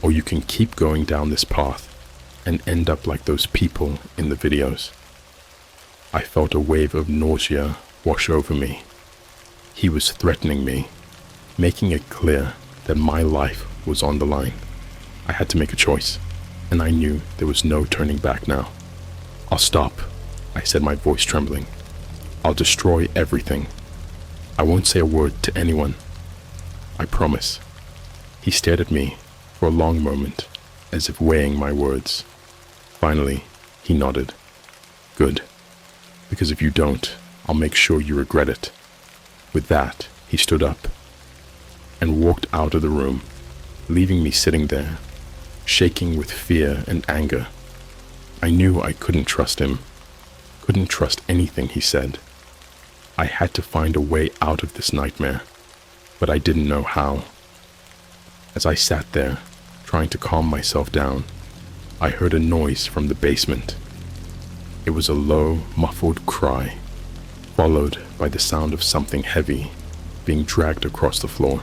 Or you can keep going down this path and end up like those people in the videos. I felt a wave of nausea wash over me. He was threatening me, making it clear that my life was on the line. I had to make a choice, and I knew there was no turning back now. I'll stop, I said, my voice trembling. I'll destroy everything. I won't say a word to anyone. I promise. He stared at me for a long moment, as if weighing my words. Finally, he nodded. Good, because if you don't, I'll make sure you regret it. With that, he stood up and walked out of the room, leaving me sitting there, shaking with fear and anger. I knew I couldn't trust him, couldn't trust anything he said. I had to find a way out of this nightmare, but I didn't know how. As I sat there, trying to calm myself down, I heard a noise from the basement. It was a low, muffled cry, followed by the sound of something heavy being dragged across the floor.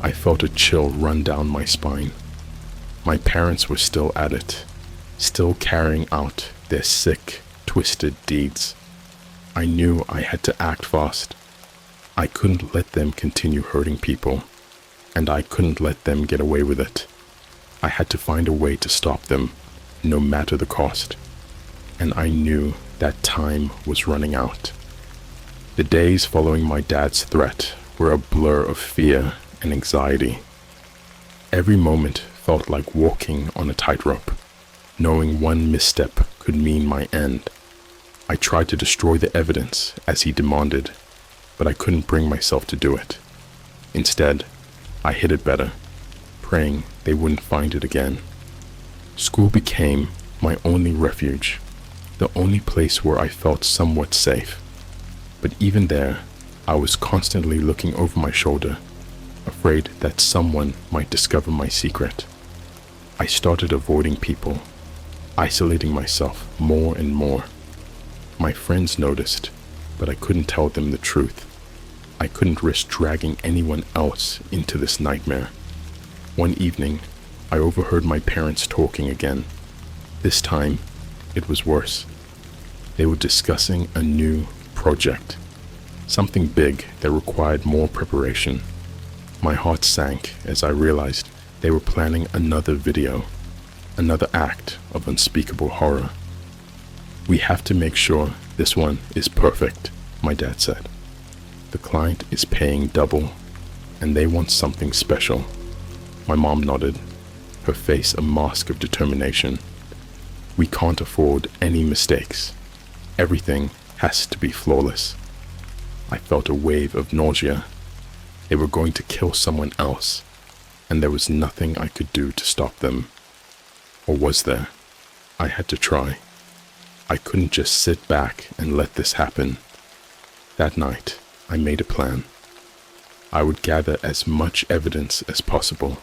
I felt a chill run down my spine. My parents were still at it, still carrying out their sick, twisted deeds. I knew I had to act fast. I couldn't let them continue hurting people, and I couldn't let them get away with it. I had to find a way to stop them, no matter the cost. And I knew that time was running out. The days following my dad's threat were a blur of fear and anxiety. Every moment felt like walking on a tightrope, knowing one misstep could mean my end. I tried to destroy the evidence as he demanded, but I couldn't bring myself to do it. Instead, I hid it better, praying they wouldn't find it again. School became my only refuge, the only place where I felt somewhat safe. But even there, I was constantly looking over my shoulder, afraid that someone might discover my secret. I started avoiding people, isolating myself more and more. My friends noticed, but I couldn't tell them the truth. I couldn't risk dragging anyone else into this nightmare. One evening, I overheard my parents talking again. This time, it was worse. They were discussing a new project, something big that required more preparation. My heart sank as I realized they were planning another video, another act of unspeakable horror. We have to make sure this one is perfect, my dad said. The client is paying double, and they want something special. My mom nodded, her face a mask of determination. We can't afford any mistakes. Everything has to be flawless. I felt a wave of nausea. They were going to kill someone else, and there was nothing I could do to stop them. Or was there? I had to try. I couldn't just sit back and let this happen. That night, I made a plan. I would gather as much evidence as possible,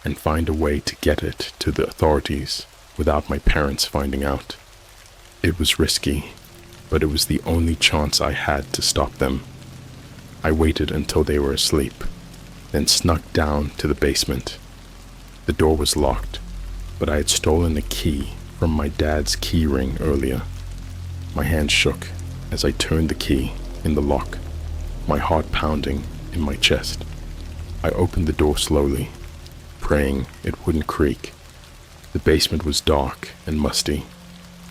and find a way to get it to the authorities without my parents finding out. It was risky, but it was the only chance I had to stop them. I waited until they were asleep, then snuck down to the basement. The door was locked, but I had stolen a key from my dad's key ring earlier. My hand shook as I turned the key in the lock, my heart pounding in my chest. I opened the door slowly, praying it wouldn't creak. The basement was dark and musty,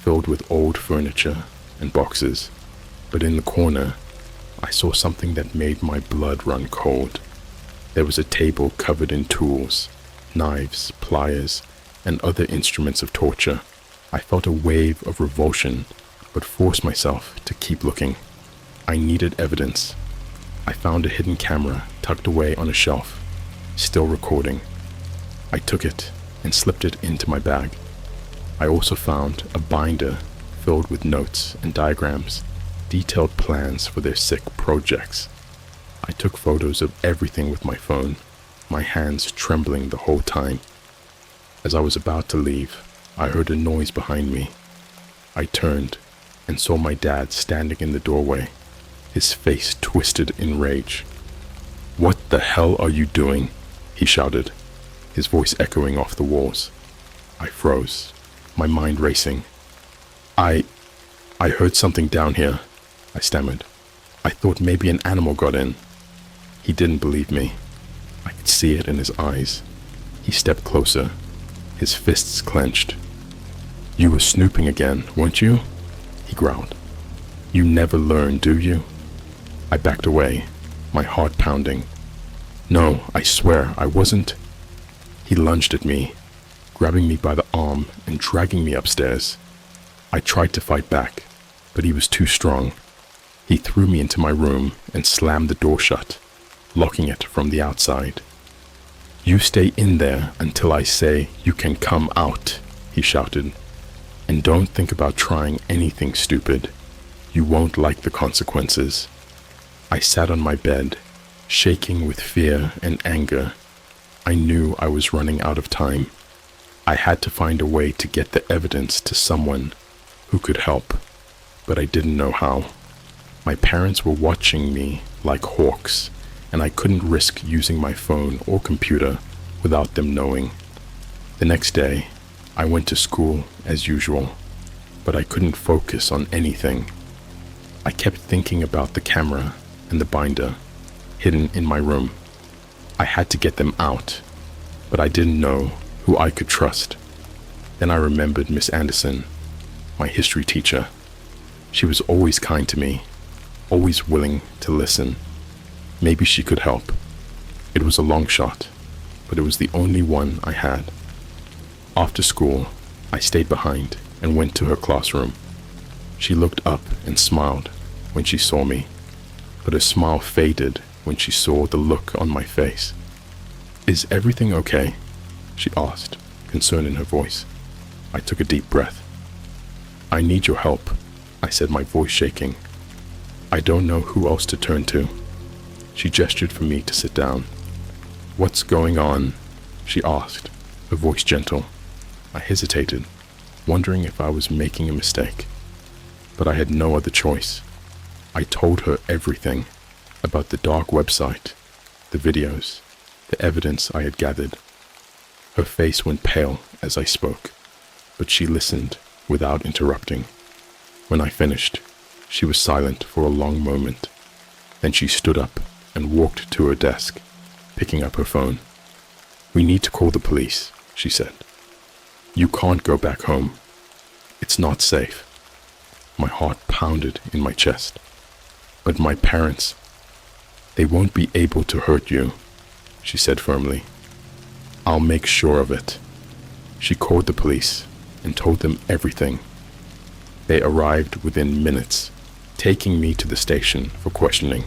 filled with old furniture and boxes, but in the corner, I saw something that made my blood run cold. There was a table covered in tools, knives, pliers, and other instruments of torture. I felt a wave of revulsion, but forced myself to keep looking. I needed evidence. I found a hidden camera tucked away on a shelf, still recording. I took it and slipped it into my bag. I also found a binder filled with notes and diagrams, detailed plans for their sick projects. I took photos of everything with my phone, my hands trembling the whole time. As I was about to leave, I heard a noise behind me. I turned and saw my dad standing in the doorway, his face twisted in rage. "What the hell are you doing?" he shouted, his voice echoing off the walls. I froze, my mind racing. I heard something down here," I stammered. "I thought maybe an animal got in." He didn't believe me. I could see it in his eyes. He stepped closer, his fists clenched. "You were snooping again, weren't you?" he growled. "You never learn, do you?" I backed away, my heart pounding. "No, I swear I wasn't." He lunged at me, grabbing me by the arm and dragging me upstairs. I tried to fight back, but he was too strong. He threw me into my room and slammed the door shut, locking it from the outside. "You stay in there until I say you can come out," he shouted. "And don't think about trying anything stupid. You won't like the consequences." I sat on my bed, shaking with fear and anger. I knew I was running out of time. I had to find a way to get the evidence to someone who could help, but I didn't know how. My parents were watching me like hawks, and I couldn't risk using my phone or computer without them knowing. The next day, I went to school as usual, but I couldn't focus on anything. I kept thinking about the camera and the binder hidden in my room. I had to get them out, but I didn't know who I could trust. Then I remembered Miss Anderson, my history teacher. She was always kind to me, always willing to listen. Maybe she could help. It was a long shot, but it was the only one I had. After school, I stayed behind and went to her classroom. She looked up and smiled when she saw me, but her smile faded when she saw the look on my face. "Is everything okay?" she asked, concern in her voice. I took a deep breath. "I need your help," I said, my voice shaking. "I don't know who else to turn to." She gestured for me to sit down. "What's going on?" she asked, her voice gentle. I hesitated, wondering if I was making a mistake, but I had no other choice. I told her everything about the dark website, the videos, the evidence I had gathered. Her face went pale as I spoke, but she listened without interrupting. When I finished, she was silent for a long moment. Then she stood up and walked to her desk, picking up her phone. "We need to call the police," she said. "You can't go back home. It's not safe." My heart pounded in my chest. "But my parents, they won't be able to hurt you," she said firmly. "I'll make sure of it." She called the police and told them everything. They arrived within minutes, taking me to the station for questioning.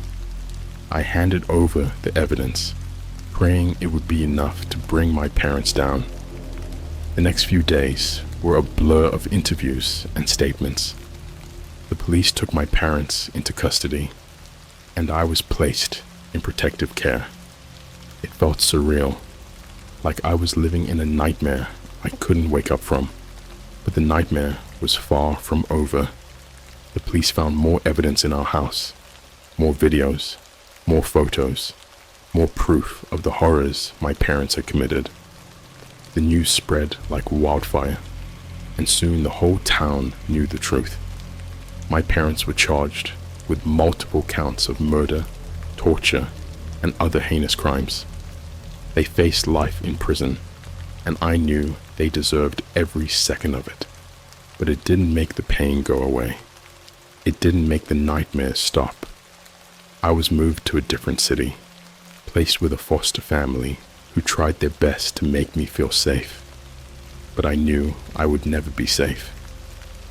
I handed over the evidence, praying it would be enough to bring my parents down. The next few days were a blur of interviews and statements. The police took my parents into custody, and I was placed in protective care. It felt surreal, like I was living in a nightmare I couldn't wake up from. But the nightmare was far from over. The police found more evidence in our house, more videos, more photos, more proof of the horrors my parents had committed. The news spread like wildfire, and soon the whole town knew the truth. My parents were charged with multiple counts of murder, torture, and other heinous crimes. They faced life in prison, and I knew they deserved every second of it. But it didn't make the pain go away. It didn't make the nightmares stop. I was moved to a different city, placed with a foster family who tried their best to make me feel safe. But I knew I would never be safe.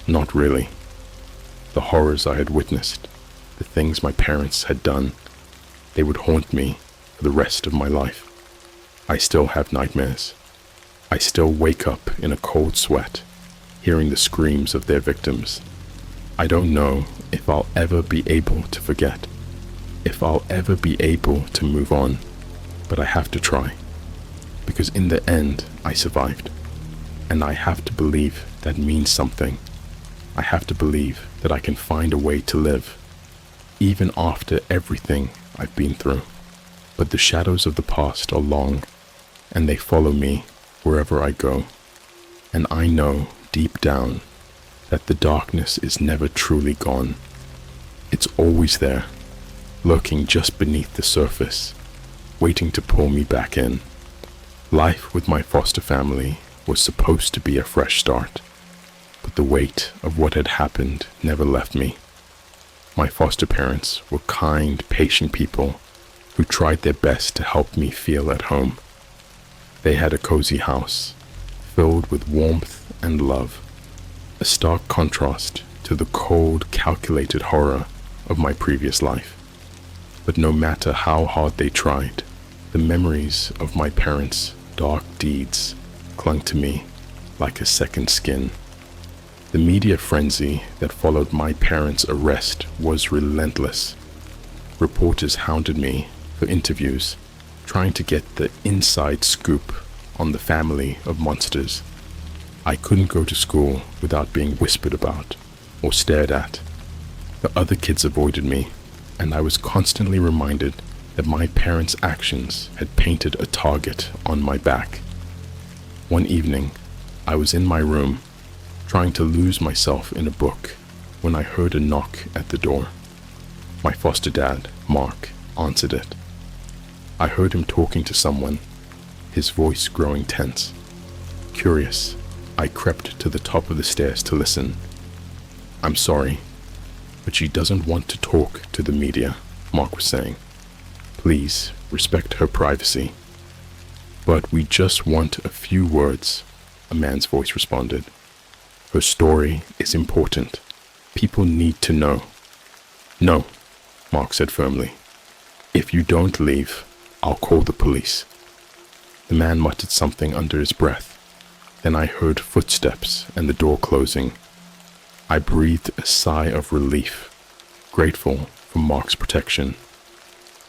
Not really. The horrors I had witnessed, the things my parents had done, they would haunt me for the rest of my life. I still have nightmares. I still wake up in a cold sweat, hearing the screams of their victims. I don't know if I'll ever be able to forget, if I'll ever be able to move on, but I have to try. Because in the end, I survived. And I have to believe that means something. I have to believe that I can find a way to live, even after everything I've been through. But the shadows of the past are long, and they follow me wherever I go. And I know deep down that the darkness is never truly gone. It's always there, lurking just beneath the surface, waiting to pull me back in. Life with my foster family was supposed to be a fresh start, but the weight of what had happened never left me. My foster parents were kind, patient people who tried their best to help me feel at home. They had a cozy house, filled with warmth and love, a stark contrast to the cold, calculated horror of my previous life. But no matter how hard they tried, the memories of my parents' dark deeds clung to me like a second skin. The media frenzy that followed my parents' arrest was relentless. Reporters hounded me for interviews, trying to get the inside scoop on the family of monsters. I couldn't go to school without being whispered about or stared at. The other kids avoided me, and I was constantly reminded that my parents' actions had painted a target on my back. One evening, I was in my room, trying to lose myself in a book, when I heard a knock at the door. My foster dad, Mark, answered it. I heard him talking to someone, his voice growing tense. Curious, I crept to the top of the stairs to listen. "I'm sorry, but she doesn't want to talk to the media," Mark was saying. "Please respect her privacy." "But we just want a few words," a man's voice responded. "Her story is important. People need to know." "No," Mark said firmly. "If you don't leave, I'll call the police." The man muttered something under his breath. Then I heard footsteps and the door closing. I breathed a sigh of relief, grateful for Mark's protection.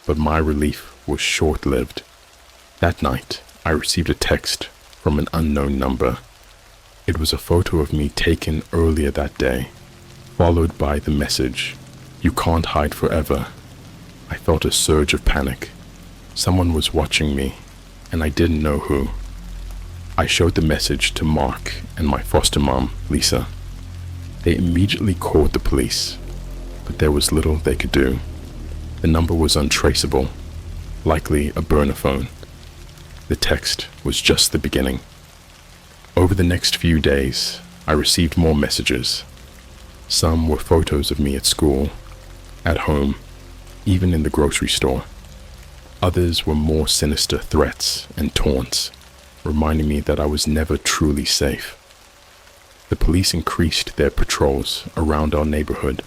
But my relief was short-lived. That night, I received a text from an unknown number. It was a photo of me taken earlier that day, followed by the message, "You can't hide forever." I felt a surge of panic. Someone was watching me, and I didn't know who. I showed the message to Mark and my foster mom, Lisa. They immediately called the police, but there was little they could do. The number was untraceable, likely a burner phone. The text was just the beginning. Over the next few days, I received more messages. Some were photos of me at school, at home, even in the grocery store. Others were more sinister threats and taunts, reminding me that I was never truly safe. The police increased their patrols around our neighborhood,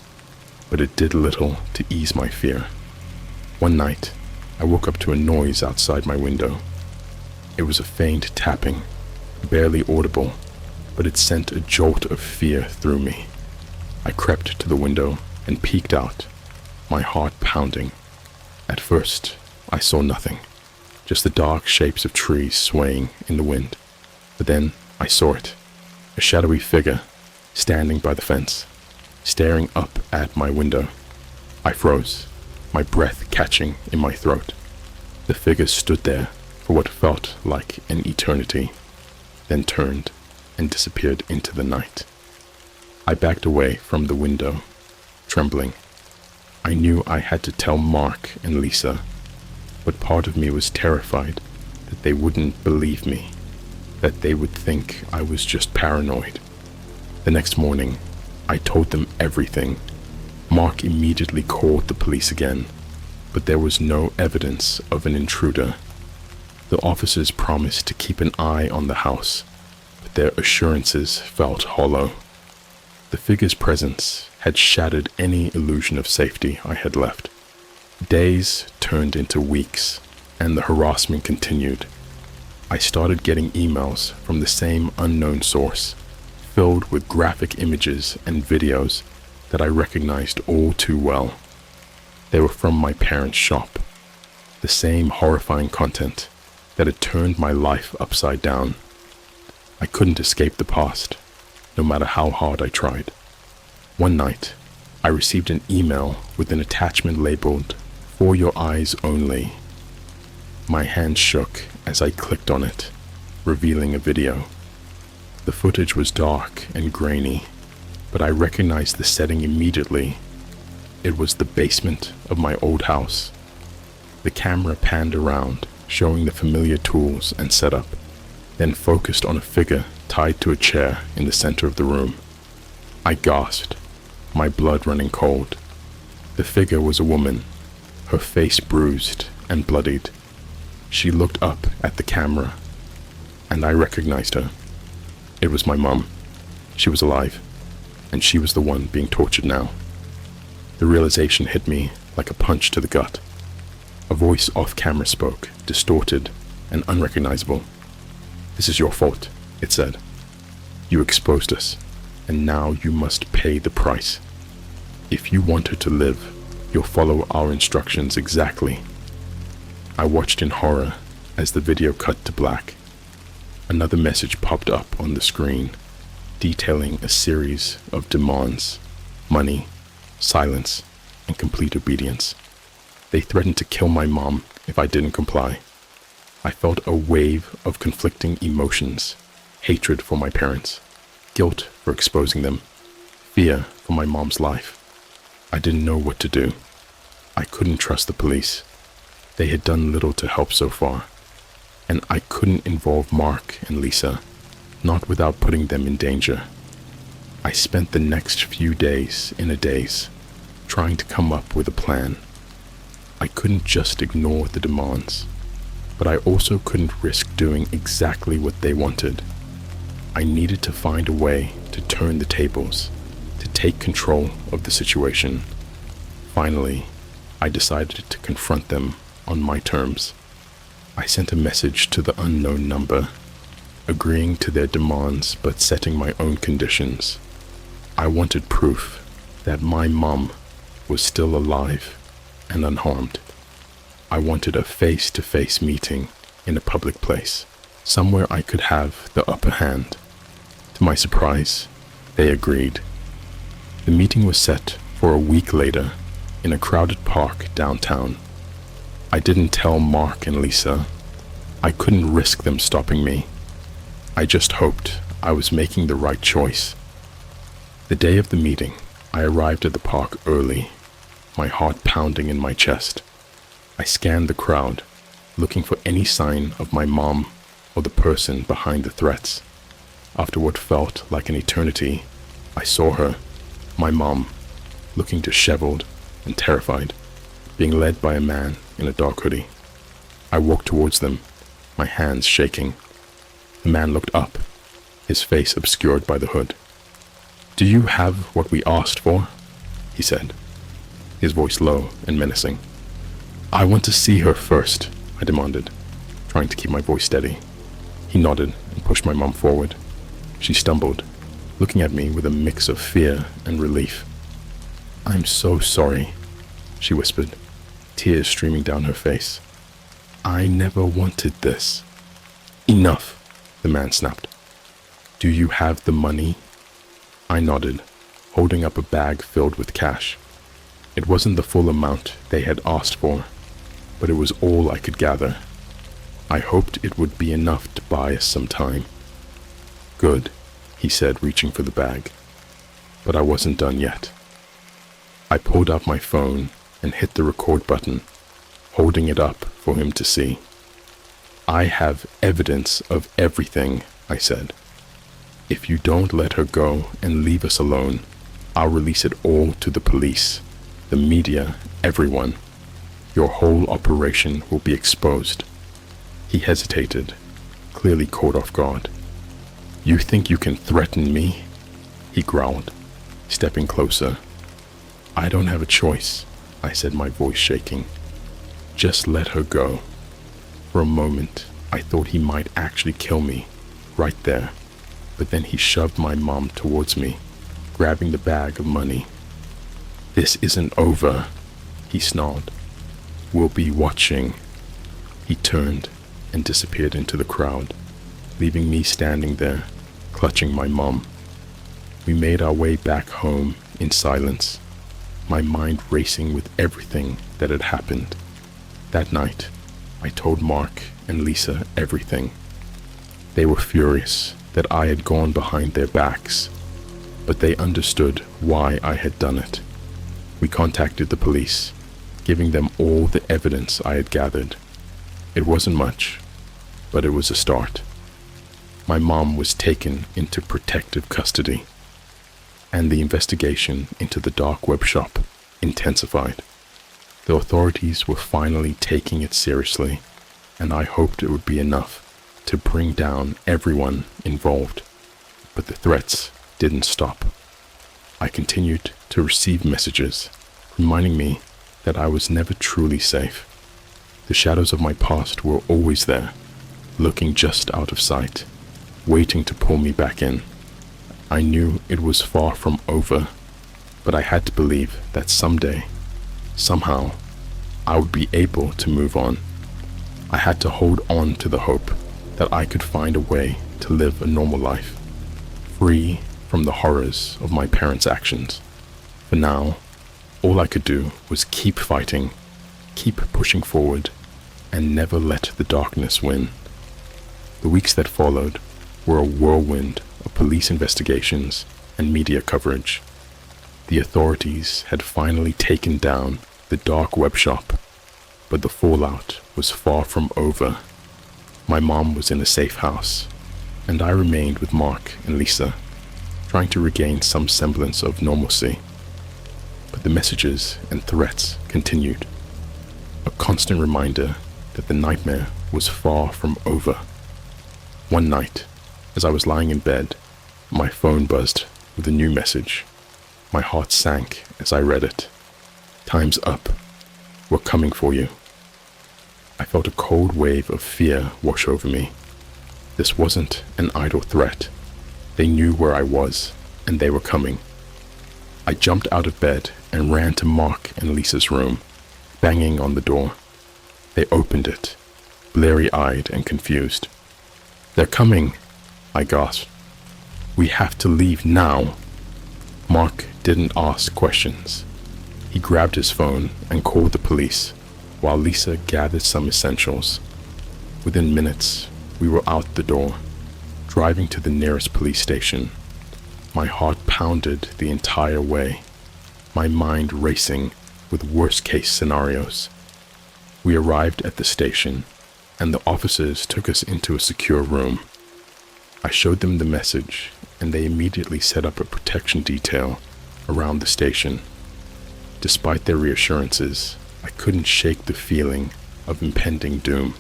but it did little to ease my fear. One night, I woke up to a noise outside my window. It was a faint tapping, barely audible, but it sent a jolt of fear through me. I crept to the window and peeked out, my heart pounding. At first, I saw nothing, just the dark shapes of trees swaying in the wind. But then I saw it, a shadowy figure standing by the fence, staring up at my window. I froze, my breath catching in my throat. The figure stood there for what felt like an eternity, then turned and disappeared into the night. I backed away from the window, trembling. I knew I had to tell Mark and Lisa, but part of me was terrified that they wouldn't believe me, that they would think I was just paranoid. The next morning, I told them everything. Mark immediately called the police again, but there was no evidence of an intruder. The officers promised to keep an eye on the house, but their assurances felt hollow. The figure's presence had shattered any illusion of safety I had left. Days turned into weeks, and the harassment continued. I started getting emails from the same unknown source, filled with graphic images and videos that I recognized all too well. They were from my parents' shop, the same horrifying content that had turned my life upside down. I couldn't escape the past, no matter how hard I tried. One night, I received an email with an attachment labeled, "For Your Eyes Only." My hand shook as I clicked on it, revealing a video. The footage was dark and grainy, but I recognized the setting immediately. It was the basement of my old house. The camera panned around, showing the familiar tools and setup, then focused on a figure tied to a chair in the center of the room. I gasped, my blood running cold. The figure was a woman, her face bruised and bloodied. She looked up at the camera, and I recognized her. It was my mom. She was alive, and she was the one being tortured now. The realization hit me like a punch to the gut. A voice off camera spoke, distorted and unrecognizable. "This is your fault," it said. "You exposed us, and now you must pay the price. If you want her to live, you'll follow our instructions exactly." I watched in horror as the video cut to black. Another message popped up on the screen, detailing a series of demands: money, silence, and complete obedience. They threatened to kill my mom if I didn't comply. I felt a wave of conflicting emotions: hatred for my parents, guilt for exposing them, fear for my mom's life. I didn't know what to do. I couldn't trust the police. They had done little to help so far, and I couldn't involve Mark and Lisa, not without putting them in danger. I spent the next few days in a daze, trying to come up with a plan. I couldn't just ignore the demands, but I also couldn't risk doing exactly what they wanted. I needed to find a way to turn the tables, to take control of the situation. Finally, I decided to confront them on my terms. I sent a message to the unknown number, agreeing to their demands but setting my own conditions. I wanted proof that my mom was still alive and unharmed. I wanted a face-to-face meeting in a public place, somewhere I could have the upper hand. To my surprise, they agreed. The meeting was set for a week later in a crowded park downtown. I didn't tell Mark and Lisa. I couldn't risk them stopping me. I just hoped I was making the right choice. The day of the meeting, I arrived at the park early, my heart pounding in my chest. I scanned the crowd, looking for any sign of my mom or the person behind the threats. After what felt like an eternity, I saw her, my mom, looking disheveled and terrified, being led by a man in a dark hoodie. I walked towards them, my hands shaking. The man looked up, his face obscured by the hood. "Do you have what we asked for?" he said, his voice low and menacing. "I want to see her first," I demanded, trying to keep my voice steady. He nodded and pushed my mom forward. She stumbled, looking at me with a mix of fear and relief. "I'm so sorry," she whispered, tears streaming down her face. I never wanted this. Enough, the man snapped. Do you have the money? I nodded, holding up a bag filled with cash. It wasn't the full amount they had asked for, but it was all I could gather. I hoped it would be enough to buy us some time. Good, he said, reaching for the bag. But I wasn't done yet. I pulled out my phone and hit the record button, holding it up for him to see. I have evidence of everything, I said. If you don't let her go and leave us alone, I'll release it all to the police, the media, everyone. Your whole operation will be exposed. He hesitated, clearly caught off guard. You think you can threaten me? He growled, stepping closer. I don't have a choice, I said, my voice shaking. Just let her go. For a moment, I thought he might actually kill me, right there. But then he shoved my mom towards me, grabbing the bag of money. This isn't over, he snarled. We'll be watching. He turned and disappeared into the crowd, leaving me standing there, clutching my mom. We made our way back home in silence, my mind racing with everything that had happened. That night, I told Mark and Lisa everything. They were furious that I had gone behind their backs, but they understood why I had done it. We contacted the police, giving them all the evidence I had gathered. It wasn't much, but it was a start. My mom was taken into protective custody, and the investigation into the dark web shop intensified. The authorities were finally taking it seriously, and I hoped it would be enough to bring down everyone involved. But the threats didn't stop. I continued to receive messages reminding me that I was never truly safe. The shadows of my past were always there, looking just out of sight, waiting to pull me back in. I knew it was far from over, but I had to believe that someday, somehow, I would be able to move on. I had to hold on to the hope that I could find a way to live a normal life, free from the horrors of my parents' actions. For now, all I could do was keep fighting, keep pushing forward, and never let the darkness win. The weeks that followed were a whirlwind of police investigations and media coverage. The authorities had finally taken down the dark web shop, but the fallout was far from over. My mom was in a safe house, and I remained with Mark and Lisa, trying to regain some semblance of normalcy. But the messages and threats continued, a constant reminder that the nightmare was far from over. One night, as I was lying in bed, my phone buzzed with a new message. My heart sank as I read it. Time's up. We're coming for you. I felt a cold wave of fear wash over me. This wasn't an idle threat. They knew where I was, and they were coming. I jumped out of bed and ran to Mark and Lisa's room, banging on the door. They opened it, bleary-eyed and confused. They're coming, I gasped. We have to leave now. Mark didn't ask questions. He grabbed his phone and called the police, while Lisa gathered some essentials. Within minutes, we were out the door, driving to the nearest police station. My heart pounded the entire way, my mind racing with worst-case scenarios. We arrived at the station, and the officers took us into a secure room. I showed them the message, and they immediately set up a protection detail around the station. Despite their reassurances, I couldn't shake the feeling of impending doom.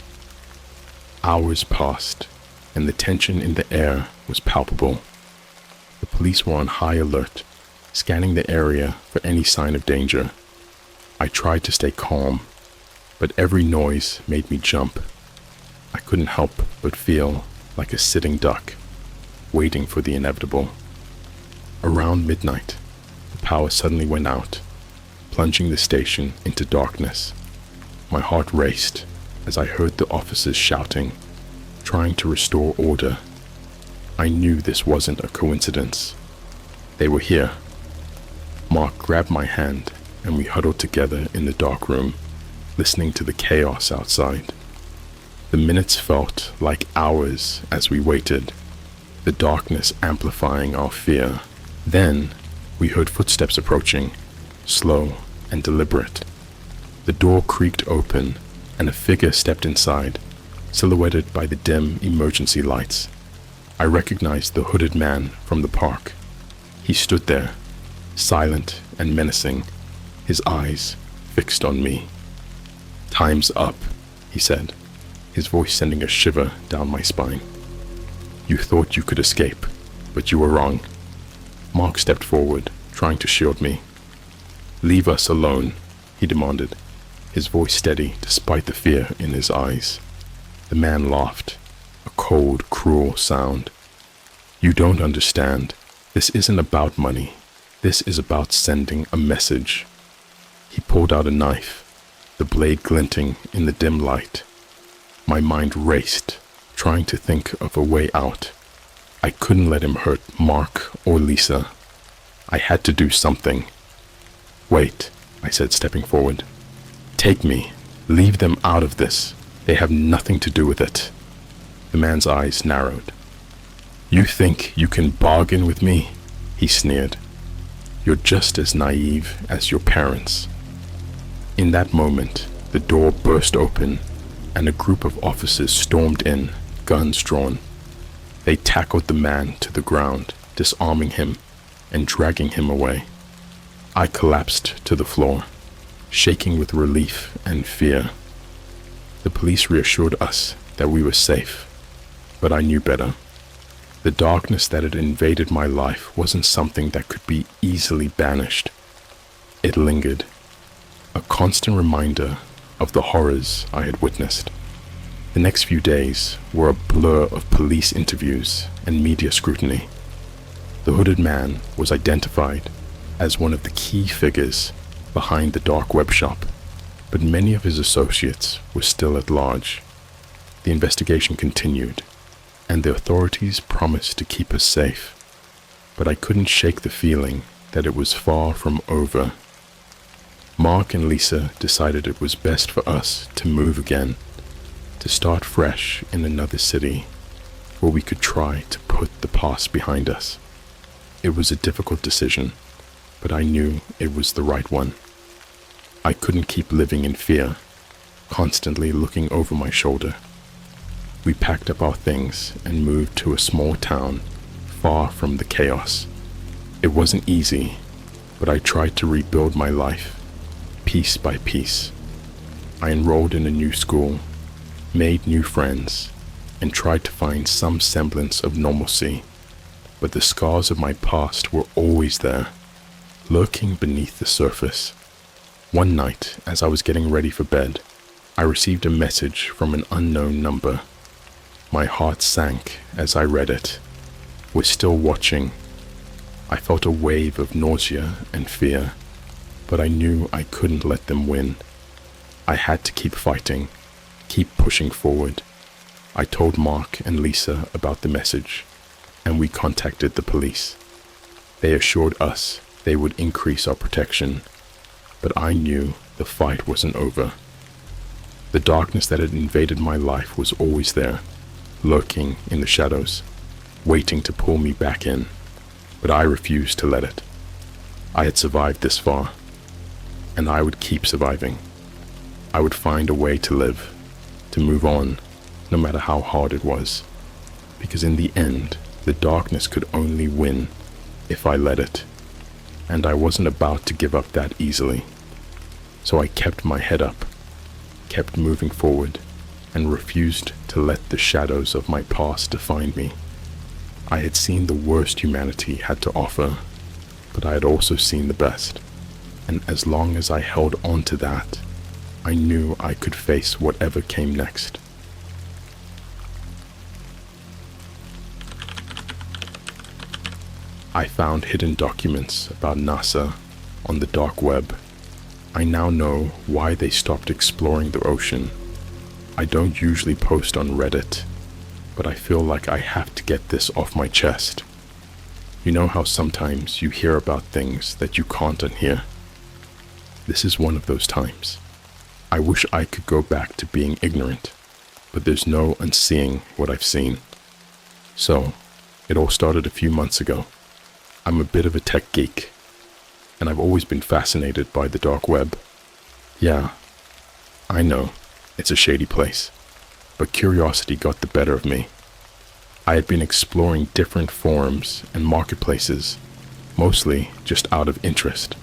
Hours passed, and the tension in the air was palpable. The police were on high alert, scanning the area for any sign of danger. I tried to stay calm, but every noise made me jump. I couldn't help but feel like a sitting duck, waiting for the inevitable. Around midnight, the power suddenly went out, plunging the station into darkness. My heart raced, as I heard the officers shouting, trying to restore order. I knew this wasn't a coincidence. They were here. Mark grabbed my hand and we huddled together in the dark room, listening to the chaos outside. The minutes felt like hours as we waited, the darkness amplifying our fear. Then we heard footsteps approaching, slow and deliberate. The door creaked open and a figure stepped inside, silhouetted by the dim emergency lights. I recognized the hooded man from the park. He stood there, silent and menacing, his eyes fixed on me. "Time's up," he said, his voice sending a shiver down my spine. "You thought you could escape, but you were wrong." Mark stepped forward, trying to shield me. "Leave us alone," he demanded, his voice steady despite the fear in his eyes. The man laughed, a cold, cruel sound. "You don't understand. This isn't about money. This is about sending a message." He pulled out a knife, the blade glinting in the dim light. My mind raced, trying to think of a way out. I couldn't let him hurt Mark or Lisa. I had to do something. "Wait," I said, stepping forward. "Take me. Leave them out of this. They have nothing to do with it." The man's eyes narrowed. "You think you can bargain with me?" he sneered. "You're just as naive as your parents." In that moment, the door burst open and a group of officers stormed in, guns drawn. They tackled the man to the ground, disarming him and dragging him away. I collapsed to the floor, shaking with relief and fear. The police reassured us that we were safe, but I knew better. The darkness that had invaded my life wasn't something that could be easily banished. It lingered, a constant reminder of the horrors I had witnessed. The next few days were a blur of police interviews and media scrutiny. The hooded man was identified as one of the key figures behind the dark web shop, but many of his associates were still at large. The investigation continued, and the authorities promised to keep us safe, but I couldn't shake the feeling that it was far from over. Mark and Lisa decided it was best for us to move again, to start fresh in another city where we could try to put the past behind us. It was a difficult decision, but I knew it was the right one. I couldn't keep living in fear, constantly looking over my shoulder. We packed up our things and moved to a small town far from the chaos. It wasn't easy, but I tried to rebuild my life, piece by piece. I enrolled in a new school, made new friends, and tried to find some semblance of normalcy. But the scars of my past were always there, lurking beneath the surface. One night, as I was getting ready for bed, I received a message from an unknown number. My heart sank as I read it. "We're still watching." I felt a wave of nausea and fear, but I knew I couldn't let them win. I had to keep fighting, keep pushing forward. I told Mark and Lisa about the message, and we contacted the police. They assured us they would increase our protection, but I knew the fight wasn't over. The darkness that had invaded my life was always there, lurking in the shadows, waiting to pull me back in, but I refused to let it. I had survived this far, and I would keep surviving. I would find a way to live, to move on, no matter how hard it was, because in the end, the darkness could only win if I let it, and I wasn't about to give up that easily. So I kept my head up, kept moving forward, and refused to let the shadows of my past define me. I had seen the worst humanity had to offer, but I had also seen the best, and as long as I held on to that, I knew I could face whatever came next. I found hidden documents about NASA on the dark web. I now know why they stopped exploring the ocean. I don't usually post on Reddit, but I feel like I have to get this off my chest. You know how sometimes you hear about things that you can't unhear? This is one of those times. I wish I could go back to being ignorant, but there's no unseeing what I've seen. So, it all started a few months ago. I'm a bit of a tech geek, and I've always been fascinated by the dark web. Yeah, I know, it's a shady place, but curiosity got the better of me. I had been exploring different forums and marketplaces, mostly just out of interest.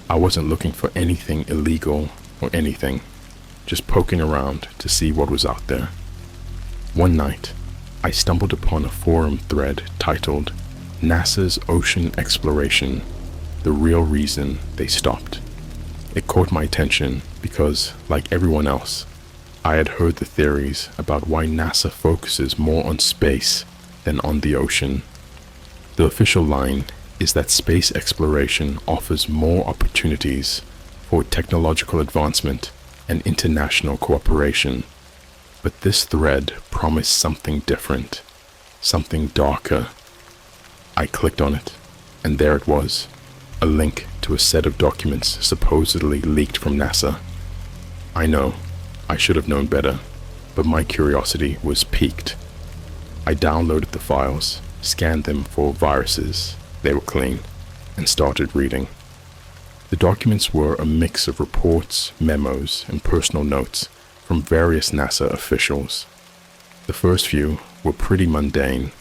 I wasn't looking for anything illegal or anything, just poking around to see what was out there. One night, I stumbled upon a forum thread titled NASA's Ocean Exploration, the Real Reason They Stopped. It caught my attention because, like everyone else, I had heard the theories about why NASA focuses more on space than on the ocean. The official line is that space exploration offers more opportunities for technological advancement and international cooperation. But this thread promised something different, something darker. I clicked on it, and there it was, a link to a set of documents supposedly leaked from NASA. I know, I should have known better, but my curiosity was piqued. I downloaded the files, scanned them for viruses, they were clean, and started reading. The documents were a mix of reports, memos, and personal notes from various NASA officials. The first few were pretty mundane,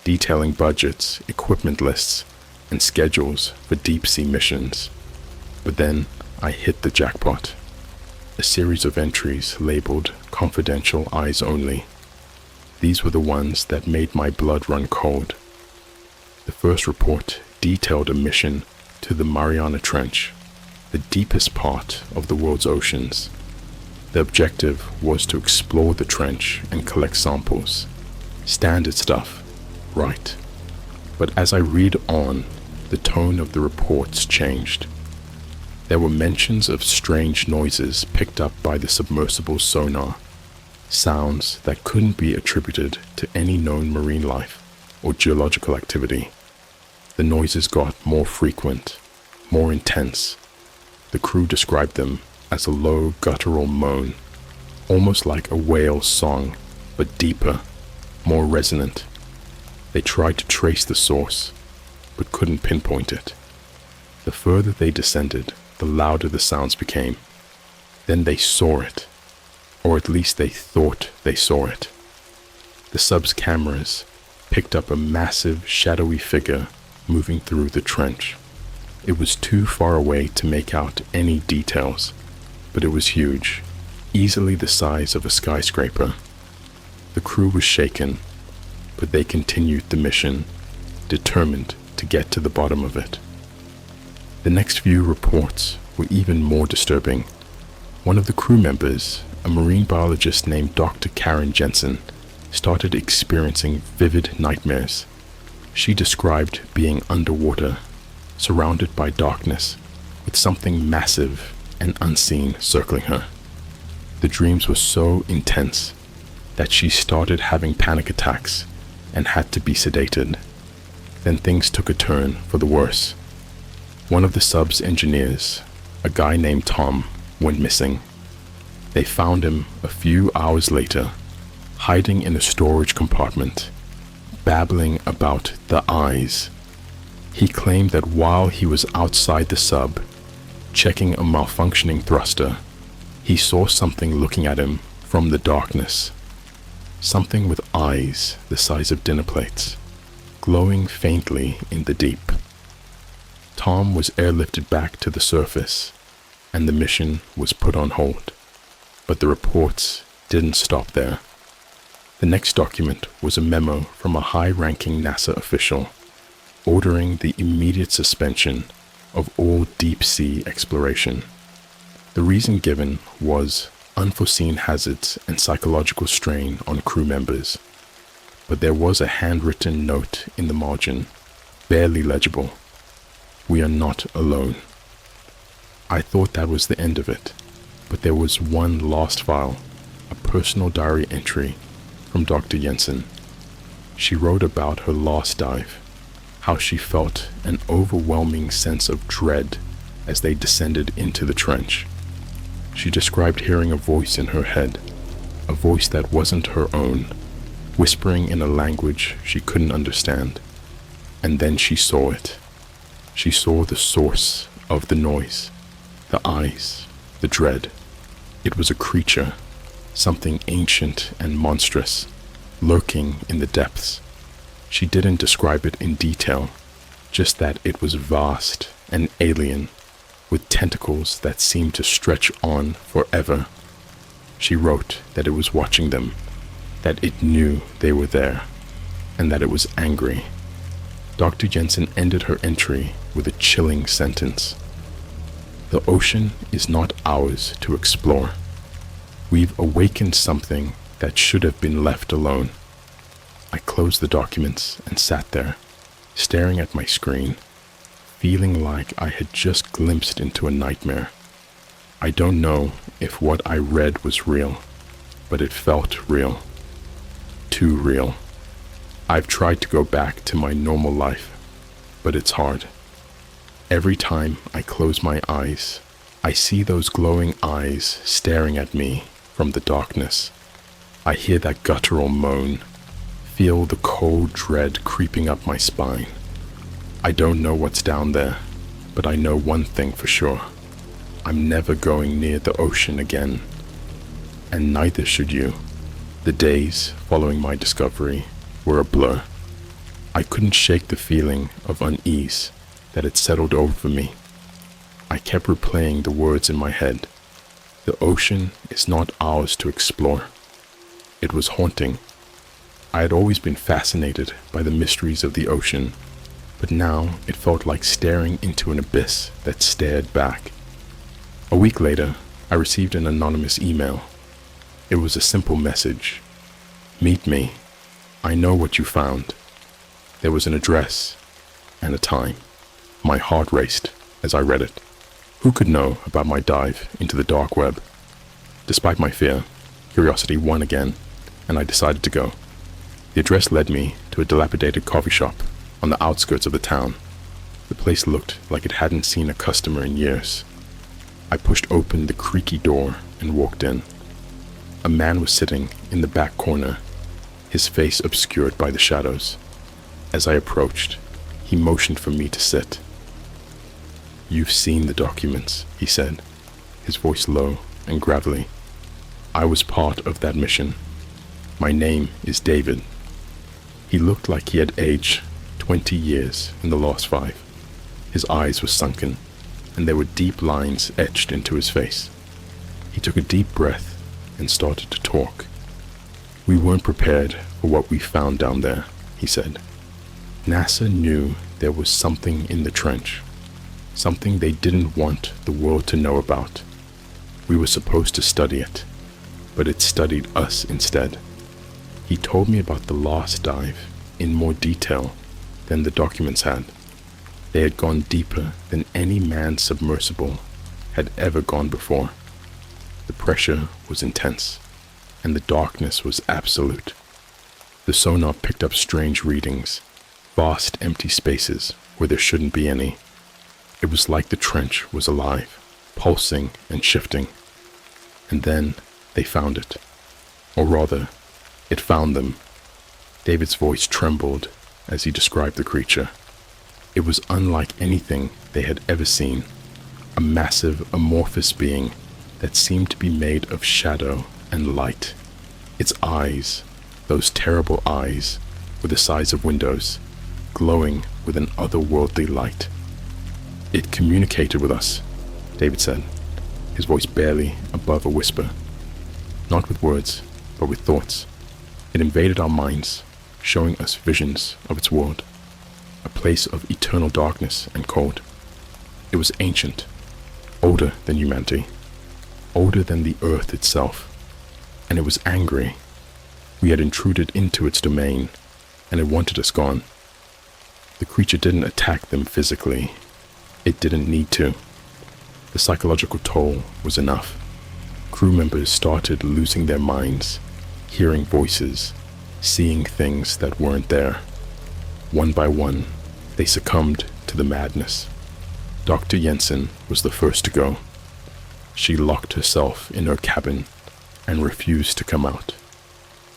detailing budgets, equipment lists, and schedules for deep-sea missions. But then I hit the jackpot. A series of entries labeled confidential eyes only. These were the ones that made my blood run cold. The first report detailed a mission to the Mariana Trench, the deepest part of the world's oceans. The objective was to explore the trench and collect samples. Standard stuff, right? But as I read on, the tone of the reports changed. There were mentions of strange noises picked up by the submersible sonar, sounds that couldn't be attributed to any known marine life or geological activity. The noises got more frequent, more intense. The crew described them as a low guttural moan, almost like a whale's song, but deeper, more resonant. They tried to trace the source, but couldn't pinpoint it. The further they descended, the louder the sounds became. Then they saw it, or at least they thought they saw it. The sub's cameras picked up a massive, shadowy figure moving through the trench. It was too far away to make out any details, but it was huge, easily the size of a skyscraper. The crew was shaken, but they continued the mission, determined to get to the bottom of it. The next few reports were even more disturbing. One of the crew members, a marine biologist named Dr. Karen Jensen, started experiencing vivid nightmares. She described being underwater, surrounded by darkness, with something massive and unseen circling her. The dreams were so intense that she started having panic attacks and had to be sedated. Then things took a turn for the worse. One of the sub's engineers, a guy named Tom, went missing. They found him a few hours later, hiding in a storage compartment, babbling about the eyes. He claimed that while he was outside the sub, checking a malfunctioning thruster, he saw something looking at him from the darkness. Something with eyes the size of dinner plates, glowing faintly in the deep. Tom was airlifted back to the surface, and the mission was put on hold. But the reports didn't stop there. The next document was a memo from a high-ranking NASA official ordering the immediate suspension of all deep-sea exploration. The reason given was unforeseen hazards and psychological strain on crew members. But there was a handwritten note in the margin, barely legible. "We are not alone." I thought that was the end of it, but there was one last file, a personal diary entry from Dr. Jensen. She wrote about her last dive, how she felt an overwhelming sense of dread as they descended into the trench. She described hearing a voice in her head, a voice that wasn't her own, whispering in a language she couldn't understand. And then she saw it. She saw the source of the noise, the eyes, the dread. It was a creature, something ancient and monstrous, lurking in the depths. She didn't describe it in detail, just that it was vast and alien, with tentacles that seemed to stretch on forever. She wrote that it was watching them, that it knew they were there, and that it was angry. Dr. Jensen ended her entry with a chilling sentence. The ocean is not ours to explore. We've awakened something that should have been left alone. I closed the documents and sat there, staring at my screen, feeling like I had just glimpsed into a nightmare. I don't know if what I read was real, but it felt real. Too real. I've tried to go back to my normal life, but it's hard. Every time I close my eyes, I see those glowing eyes staring at me from the darkness. I hear that guttural moan, feel the cold dread creeping up my spine. I don't know what's down there, but I know one thing for sure. I'm never going near the ocean again. And neither should you. The days following my discovery were a blur. I couldn't shake the feeling of unease that had settled over me. I kept replaying the words in my head. The ocean is not ours to explore. It was haunting. I had always been fascinated by the mysteries of the ocean, but now it felt like staring into an abyss that stared back. A week later, I received an anonymous email. It was a simple message. Meet me. I know what you found. There was an address and a time. My heart raced as I read it. Who could know about my dive into the dark web? Despite my fear, curiosity won again, and I decided to go. The address led me to a dilapidated coffee shop on the outskirts of the town. The place looked like it hadn't seen a customer in years. I pushed open the creaky door and walked in. A man was sitting in the back corner, his face obscured by the shadows. As I approached, he motioned for me to sit. "You've seen the documents," he said, his voice low and gravelly. "I was part of that mission. My name is David." He looked like he had aged 20 years in the last 5. His eyes were sunken, and there were deep lines etched into his face. He took a deep breath and started to talk. "We weren't prepared for what we found down there," he said. "NASA knew there was something in the trench, something they didn't want the world to know about. We were supposed to study it, but it studied us instead." He told me about the last dive in more detail than the documents had. They had gone deeper than any manned submersible had ever gone before. The pressure was intense, and the darkness was absolute. The sonar picked up strange readings, vast empty spaces where there shouldn't be any. It was like the trench was alive, pulsing and shifting. And then they found it. Or rather, it found them. David's voice trembled as he described the creature. It was unlike anything they had ever seen. A massive, amorphous being that seemed to be made of shadow and light. Its eyes, those terrible eyes, were the size of windows, glowing with an otherworldly light. "It communicated with us," David said, his voice barely above a whisper. "Not with words, but with thoughts. It invaded our minds, showing us visions of its world, a place of eternal darkness and cold. It was ancient, older than humanity, older than the earth itself, and it was angry. We had intruded into its domain, and it wanted us gone. The creature didn't attack them physically. It didn't need to. The psychological toll was enough. Crew members started losing their minds, hearing voices, seeing things that weren't there. One by one, they succumbed to the madness. Dr. Jensen was the first to go. She locked herself in her cabin and refused to come out.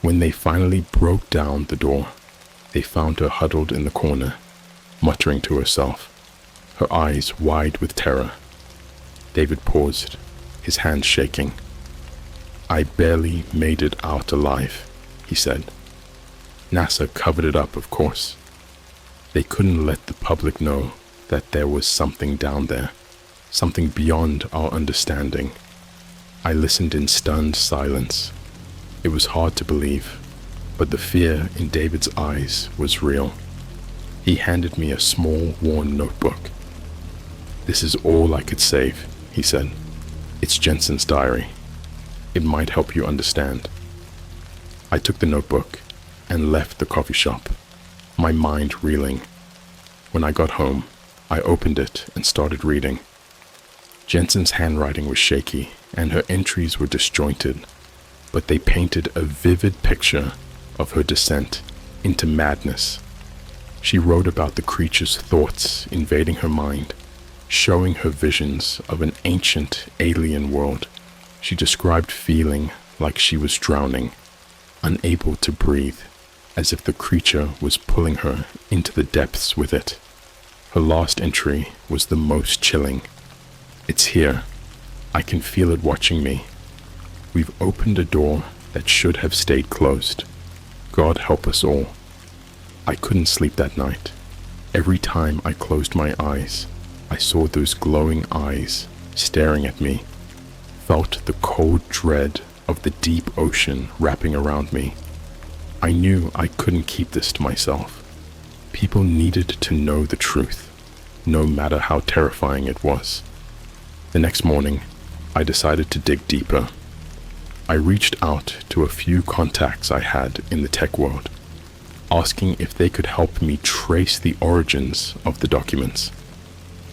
When they finally broke down the door, they found her huddled in the corner, muttering to herself, her eyes wide with terror. David paused, his hands shaking. "I barely made it out alive," he said. NASA covered it up, of course. They couldn't let the public know that there was something down there, something beyond our understanding. I listened in stunned silence. It was hard to believe, but the fear in David's eyes was real. He handed me a small, worn notebook. "This is all I could save," he said. "It's Jensen's diary. It might help you understand." I took the notebook and left the coffee shop, my mind reeling. When I got home, I opened it and started reading. Jensen's handwriting was shaky and her entries were disjointed, but they painted a vivid picture of her descent into madness. She wrote about the creature's thoughts invading her mind, showing her visions of an ancient alien world. She described feeling like she was drowning, unable to breathe, as if the creature was pulling her into the depths with it. Her last entry was the most chilling. "It's here. I can feel it watching me. We've opened a door that should have stayed closed. God help us all." I couldn't sleep that night. Every time I closed my eyes, I saw those glowing eyes staring at me, felt the cold dread of the deep ocean wrapping around me. I knew I couldn't keep this to myself. People needed to know the truth, no matter how terrifying it was. The next morning, I decided to dig deeper. I reached out to a few contacts I had in the tech world, asking if they could help me trace the origins of the documents.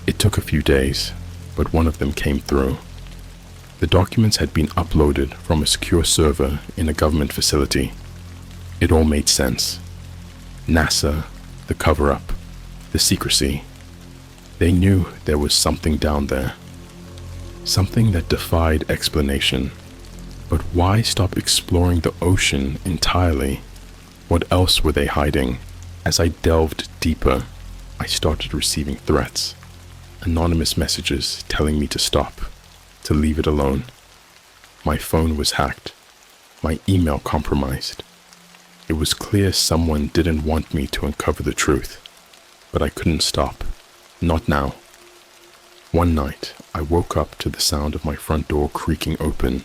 It took a few days, but one of them came through. The documents had been uploaded from a secure server in a government facility. It all made sense. NASA, the cover-up, the secrecy. They knew there was something down there. Something that defied explanation. But why stop exploring the ocean entirely? What else were they hiding? As I delved deeper, I started receiving threats. Anonymous messages telling me to stop, to leave it alone. My phone was hacked, my email compromised. It was clear someone didn't want me to uncover the truth, but I couldn't stop. Not now. One night, I woke up to the sound of my front door creaking open.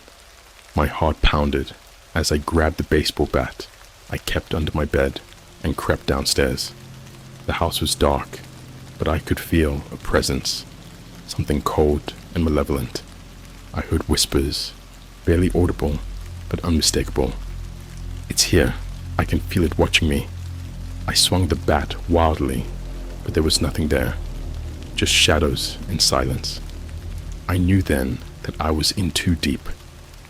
My heart pounded as I grabbed the baseball bat I kept under my bed and crept downstairs. The house was dark, but I could feel a presence, something cold and malevolent. I heard whispers, barely audible, but unmistakable. "It's here. I can feel it watching me." I swung the bat wildly, but there was nothing there, just shadows and silence. I knew then that I was in too deep,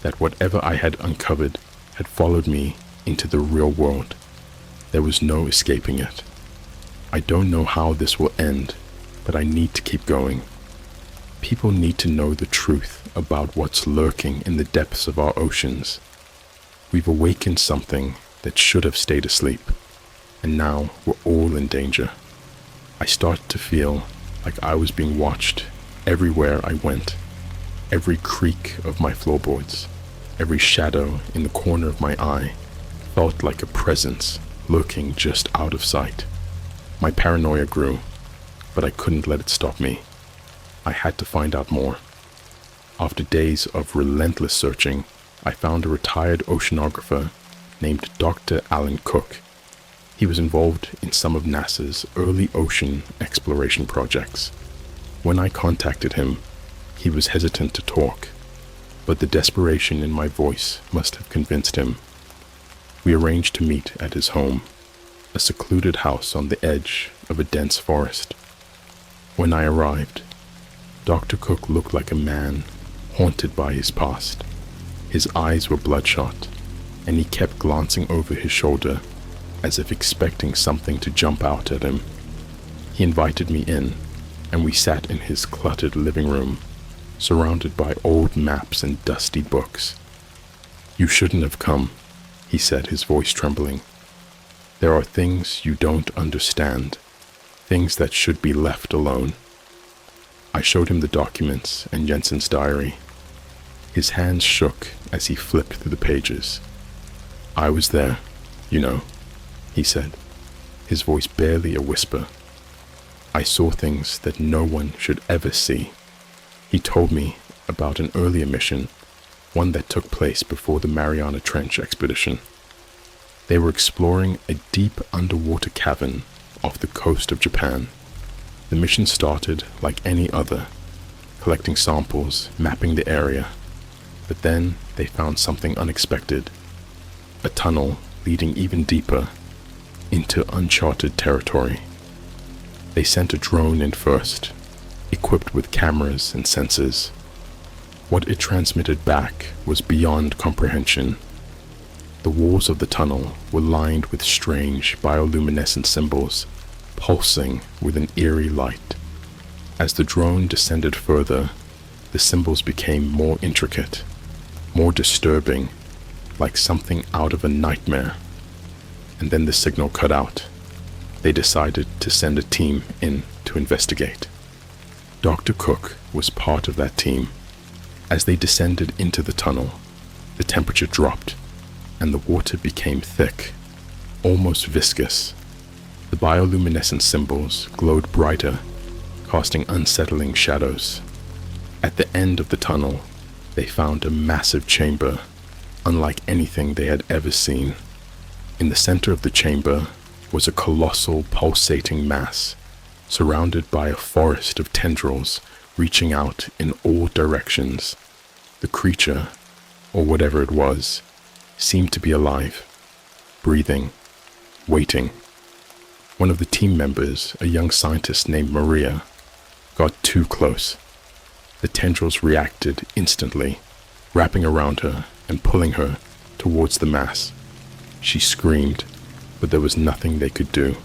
that whatever I had uncovered had followed me into the real world. There was no escaping it. I don't know how this will end, but I need to keep going. People need to know the truth about what's lurking in the depths of our oceans. We've awakened something that should have stayed asleep, and now we're all in danger. I started to feel like I was being watched everywhere I went. Every creak of my floorboards, every shadow in the corner of my eye felt like a presence lurking just out of sight. My paranoia grew, but I couldn't let it stop me. I had to find out more. After days of relentless searching, I found a retired oceanographer named Dr. Alan Cook. He was involved in some of NASA's early ocean exploration projects. When I contacted him, he was hesitant to talk, but the desperation in my voice must have convinced him. We arranged to meet at his home, a secluded house on the edge of a dense forest. When I arrived, Dr. Cook looked like a man haunted by his past. His eyes were bloodshot, and he kept glancing over his shoulder as if expecting something to jump out at him. He invited me in, and we sat in his cluttered living room, surrounded by old maps and dusty books. "You shouldn't have come," he said, his voice trembling. "There are things you don't understand, things that should be left alone." I showed him the documents and Jensen's diary. His hands shook as he flipped through the pages. "I was there, you know," he said, his voice barely a whisper. "I saw things that no one should ever see." He told me about an earlier mission, one that took place before the Mariana Trench expedition. They were exploring a deep underwater cavern off the coast of Japan. The mission started like any other, collecting samples, mapping the area, but then they found something unexpected, a tunnel leading even deeper into uncharted territory. They sent a drone in first, equipped with cameras and sensors. What it transmitted back was beyond comprehension. The walls of the tunnel were lined with strange bioluminescent symbols, pulsing with an eerie light. As the drone descended further, the symbols became more intricate, more disturbing, like something out of a nightmare. And then the signal cut out. They decided to send a team in to investigate. Dr. Cook was part of that team. As they descended into the tunnel, the temperature dropped, and the water became thick, almost viscous. The bioluminescent symbols glowed brighter, casting unsettling shadows. At the end of the tunnel, they found a massive chamber, unlike anything they had ever seen. In the center of the chamber was a colossal pulsating mass, surrounded by a forest of tendrils reaching out in all directions. The creature, or whatever it was, seemed to be alive, breathing, waiting. One of the team members, a young scientist named Maria, got too close. The tendrils reacted instantly, wrapping around her and pulling her towards the mass. She screamed, but there was nothing they could do.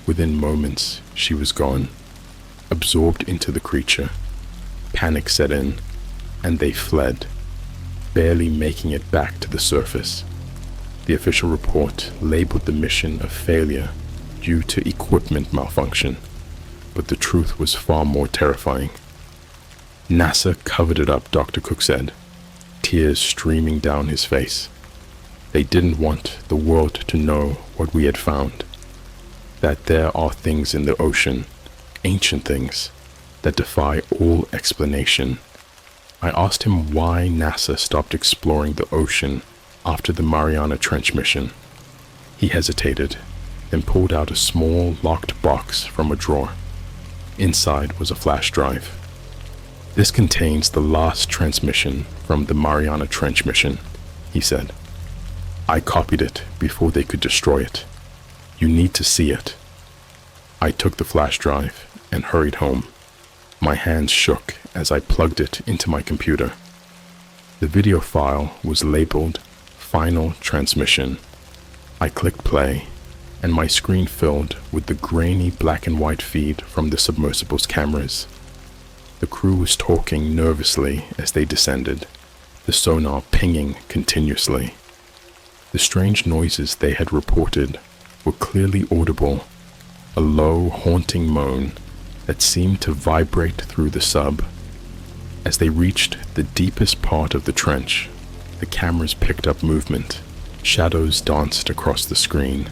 Within moments, she was gone, absorbed into the creature. Panic set in, and they fled, barely making it back to the surface. The official report labeled the mission a failure due to equipment malfunction, but the truth was far more terrifying. NASA covered it up, Dr. Cook said, tears streaming down his face. They didn't want the world to know what we had found, that there are things in the ocean, ancient things, that defy all explanation. I asked him why NASA stopped exploring the ocean after the Mariana Trench mission. He hesitated, then pulled out a small locked box from a drawer. Inside was a flash drive. "This contains the last transmission from the Mariana Trench mission," he said. "I copied it before they could destroy it. You need to see it." I took the flash drive and hurried home. My hands shook as I plugged it into my computer. The video file was labeled Final Transmission. I clicked play, and my screen filled with the grainy black and white feed from the submersible's cameras. The crew was talking nervously as they descended, the sonar pinging continuously. The strange noises they had reported were clearly audible, a low, haunting moan that seemed to vibrate through the sub. As they reached the deepest part of the trench, the cameras picked up movement. Shadows danced across the screen,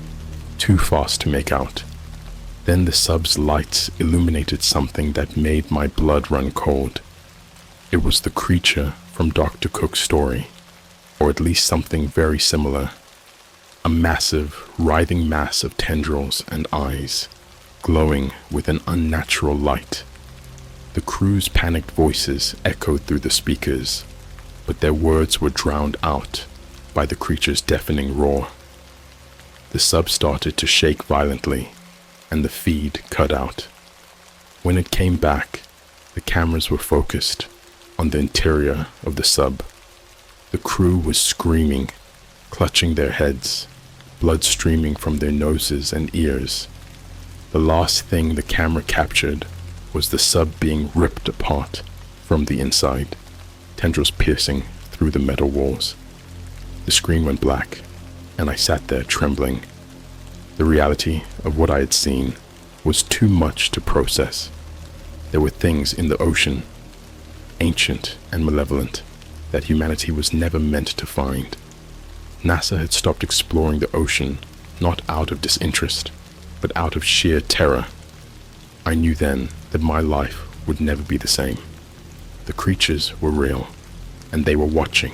too fast to make out. Then the sub's lights illuminated something that made my blood run cold. It was the creature from Dr. Cook's story, or at least something very similar. A massive, writhing mass of tendrils and eyes, glowing with an unnatural light. The crew's panicked voices echoed through the speakers, but their words were drowned out by the creature's deafening roar. The sub started to shake violently, and the feed cut out. When it came back, the cameras were focused on the interior of the sub. The crew was screaming, clutching their heads, blood streaming from their noses and ears. The last thing the camera captured was the sub being ripped apart from the inside, tendrils piercing through the metal walls. The screen went black, and I sat there trembling. The reality of what I had seen was too much to process. There were things in the ocean, ancient and malevolent, that humanity was never meant to find. NASA had stopped exploring the ocean, not out of disinterest, but out of sheer terror. I knew then that my life would never be the same. The creatures were real, and they were watching,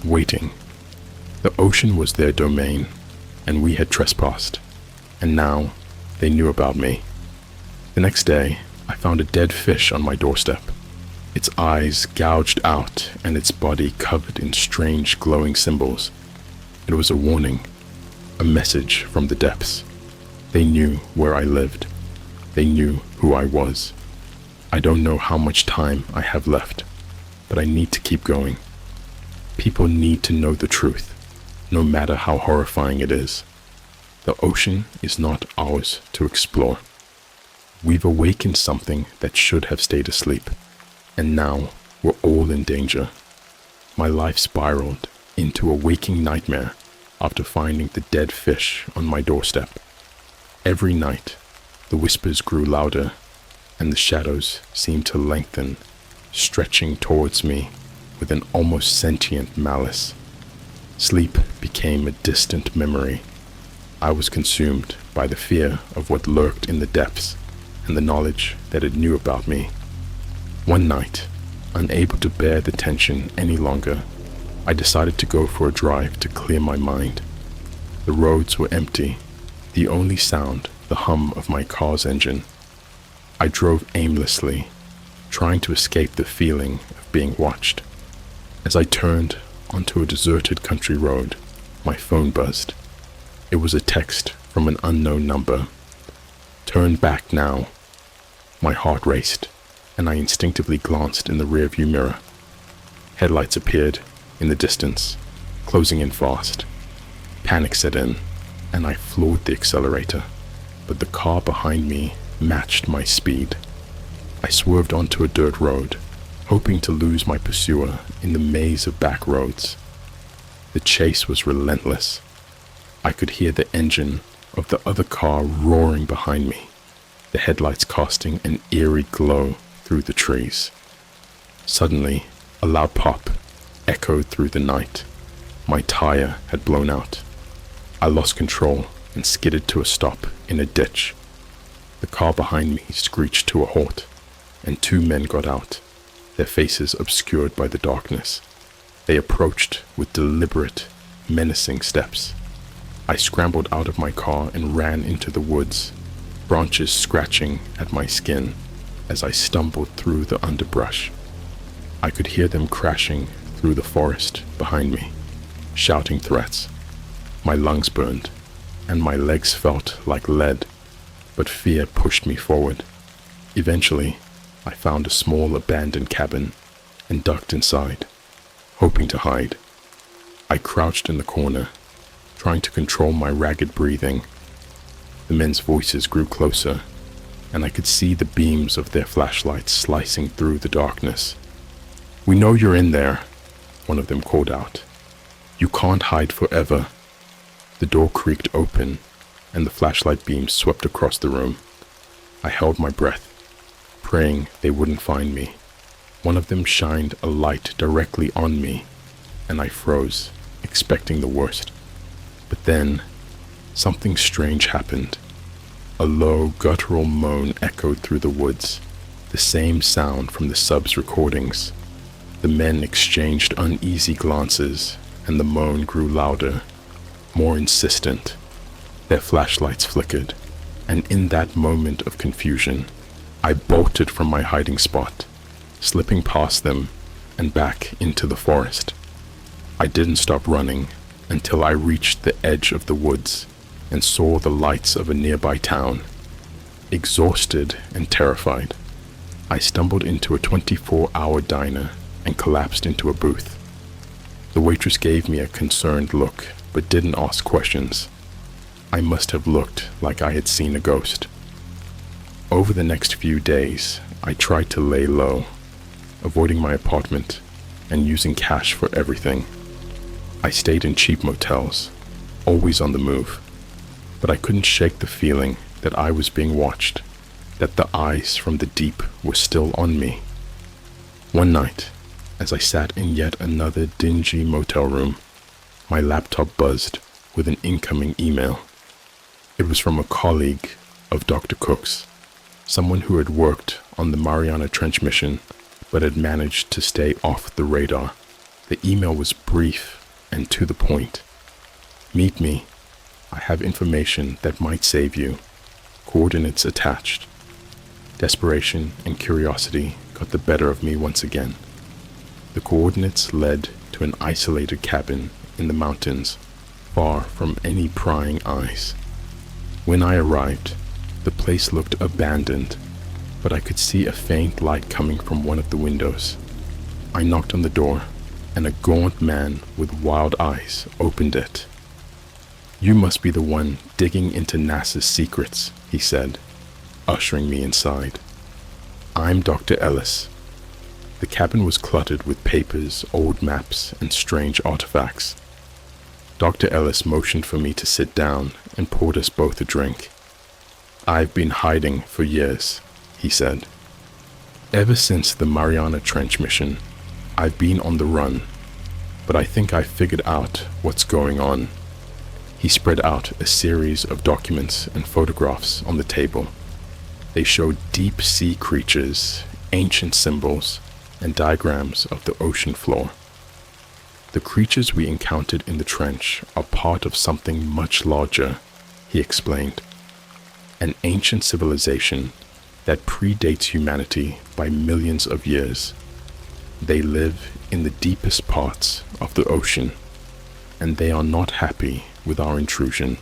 waiting. The ocean was their domain, and we had trespassed, and now they knew about me. The next day, I found a dead fish on my doorstep, its eyes gouged out and its body covered in strange glowing symbols. It was a warning, a message from the depths. They knew where I lived. They knew who I was. I don't know how much time I have left, but I need to keep going. People need to know the truth, no matter how horrifying it is. The ocean is not ours to explore. We've awakened something that should have stayed asleep, and now we're all in danger. My life spiraled into a waking nightmare after finding the dead fish on my doorstep. Every night, the whispers grew louder, and the shadows seemed to lengthen, stretching towards me with an almost sentient malice. Sleep became a distant memory. I was consumed by the fear of what lurked in the depths and the knowledge that it knew about me. One night, unable to bear the tension any longer, I decided to go for a drive to clear my mind. The roads were empty, the only sound the hum of my car's engine. I drove aimlessly, trying to escape the feeling of being watched. As I turned onto a deserted country road, my phone buzzed. It was a text from an unknown number. Turn back now. My heart raced, and I instinctively glanced in the rearview mirror. Headlights appeared in the distance, closing in fast. Panic set in, and I floored the accelerator, but the car behind me matched my speed. I swerved onto a dirt road, hoping to lose my pursuer in the maze of back roads. The chase was relentless. I could hear the engine of the other car roaring behind me, the headlights casting an eerie glow through the trees. Suddenly, a loud pop echoed through the night. My tire had blown out. I lost control and skidded to a stop in a ditch. The car behind me screeched to a halt, and two men got out, their faces obscured by the darkness. They approached with deliberate, menacing steps. I scrambled out of my car and ran into the woods, branches scratching at my skin as I stumbled through the underbrush. I could hear them crashing through the forest behind me, shouting threats. My lungs burned, and my legs felt like lead, but fear pushed me forward. Eventually, I found a small abandoned cabin and ducked inside, hoping to hide. I crouched in the corner, trying to control my ragged breathing. The men's voices grew closer, and I could see the beams of their flashlights slicing through the darkness. "We know you're in there," one of them called out. "You can't hide forever." The door creaked open, and the flashlight beams swept across the room. I held my breath, praying they wouldn't find me. One of them shined a light directly on me, and I froze, expecting the worst. But then, something strange happened. A low, guttural moan echoed through the woods, the same sound from the sub's recordings. The men exchanged uneasy glances, and the moan grew louder, more insistent. Their flashlights flickered, and in that moment of confusion, I bolted from my hiding spot, slipping past them and back into the forest. I didn't stop running until I reached the edge of the woods and saw the lights of a nearby town. Exhausted and terrified, I stumbled into a 24-hour diner and collapsed into a booth. The waitress gave me a concerned look, but didn't ask questions. I must have looked like I had seen a ghost. Over the next few days, I tried to lay low, avoiding my apartment and using cash for everything. I stayed in cheap motels, always on the move, but I couldn't shake the feeling that I was being watched, that the eyes from the deep were still on me. One night, as I sat in yet another dingy motel room, my laptop buzzed with an incoming email. It was from a colleague of Dr. Cook's, someone who had worked on the Mariana Trench mission but had managed to stay off the radar. The email was brief and to the point. Meet me. I have information that might save you. Coordinates attached. Desperation and curiosity got the better of me once again. The coordinates led to an isolated cabin in the mountains, far from any prying eyes. When I arrived, the place looked abandoned, but I could see a faint light coming from one of the windows. I knocked on the door, and a gaunt man with wild eyes opened it. "You must be the one digging into NASA's secrets," he said, ushering me inside. "I'm Dr. Ellis." The cabin was cluttered with papers, old maps, and strange artifacts. Dr. Ellis motioned for me to sit down and poured us both a drink. "I've been hiding for years," he said. "Ever since the Mariana Trench mission, I've been on the run, but I think I figured out what's going on." He spread out a series of documents and photographs on the table. They showed deep sea creatures, ancient symbols, and diagrams of the ocean floor. "The creatures we encountered in the trench are part of something much larger," he explained. "An ancient civilization that predates humanity by millions of years. They live in the deepest parts of the ocean, and they are not happy with our intrusion."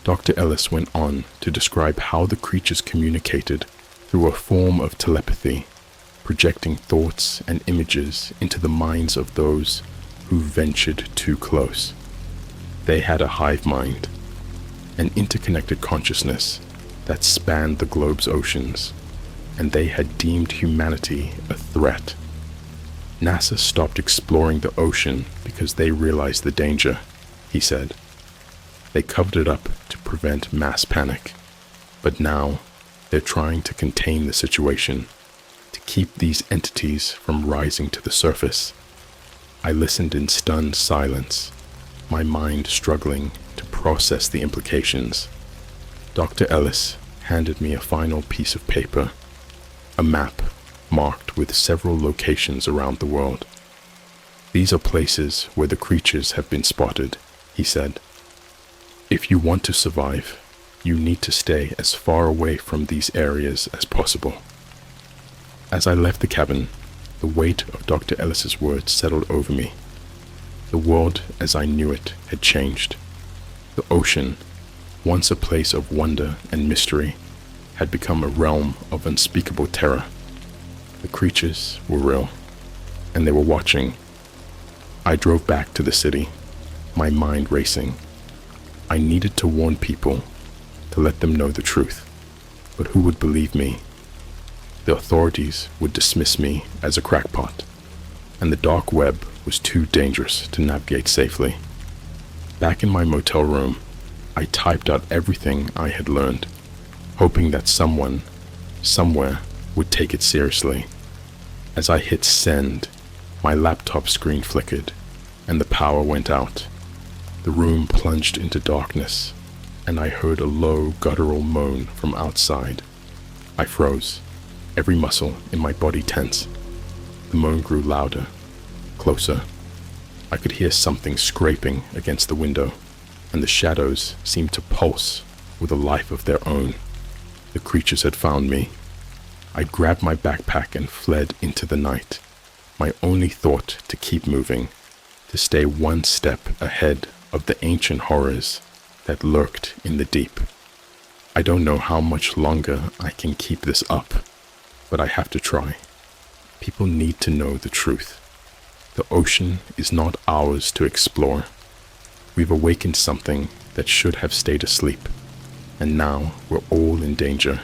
Dr. Ellis went on to describe how the creatures communicated through a form of telepathy, projecting thoughts and images into the minds of those who ventured too close. They had a hive mind, an interconnected consciousness that spanned the globe's oceans, and they had deemed humanity a threat. NASA stopped exploring the ocean because they realized the danger, he said. They covered it up to prevent mass panic, but now they're trying to contain the situation, to keep these entities from rising to the surface. I listened in stunned silence, my mind struggling to process the implications. Dr. Ellis handed me a final piece of paper, a map marked with several locations around the world. "These are places where the creatures have been spotted," he said. "If you want to survive, you need to stay as far away from these areas as possible." As I left the cabin, the weight of Dr. Ellis's words settled over me. The world as I knew it had changed. The ocean, once a place of wonder and mystery, had become a realm of unspeakable terror. The creatures were real, and they were watching. I drove back to the city, my mind racing. I needed to warn people, to let them know the truth. But who would believe me? The authorities would dismiss me as a crackpot, and the dark web was too dangerous to navigate safely. Back in my motel room, I typed out everything I had learned, hoping that someone, somewhere, would take it seriously. As I hit send, my laptop screen flickered, and the power went out. The room plunged into darkness, and I heard a low, guttural moan from outside. I froze, every muscle in my body tense. The moan grew louder, closer. I could hear something scraping against the window, and the shadows seemed to pulse with a life of their own. The creatures had found me. I grabbed my backpack and fled into the night, my only thought to keep moving, to stay one step ahead of the ancient horrors that lurked in the deep. I don't know how much longer I can keep this up, but I have to try. People need to know the truth. The ocean is not ours to explore. We've awakened something that should have stayed asleep, and now we're all in danger.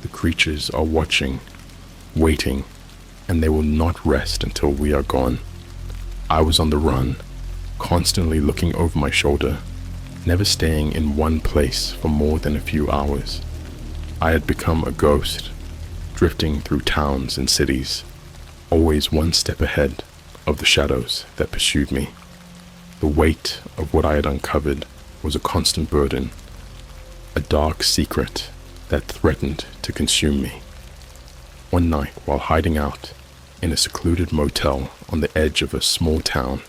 The creatures are watching, waiting, and they will not rest until we are gone. I was on the run, constantly looking over my shoulder, never staying in one place for more than a few hours. I had become a ghost, drifting through towns and cities, always one step ahead of the shadows that pursued me. The weight of what I had uncovered was a constant burden, a dark secret that threatened to consume me. One night, while hiding out in a secluded motel on the edge of a small town,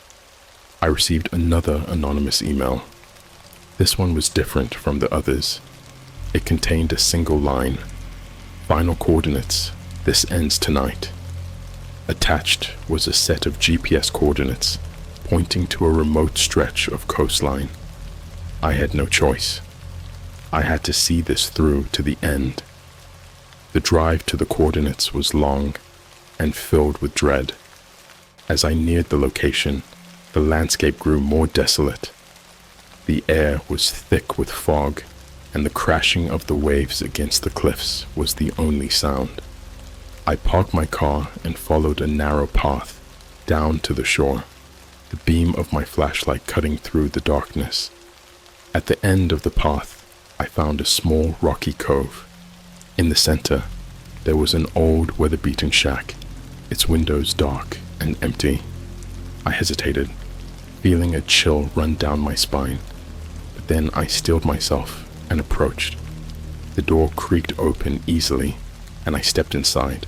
I received another anonymous email. This one was different from the others. It contained a single line: "Final coordinates, this ends tonight." Attached was a set of GPS coordinates pointing to a remote stretch of coastline. I had no choice. I had to see this through to the end. The drive to the coordinates was long and filled with dread. As I neared the location, the landscape grew more desolate. The air was thick with fog, and the crashing of the waves against the cliffs was the only sound. I parked my car and followed a narrow path down to the shore, the beam of my flashlight cutting through the darkness. At the end of the path, I found a small rocky cove. In the center, there was an old weather-beaten shack, its windows dark and empty. I hesitated, feeling a chill run down my spine, but then I stilled myself and approached. The door creaked open easily, and I stepped inside.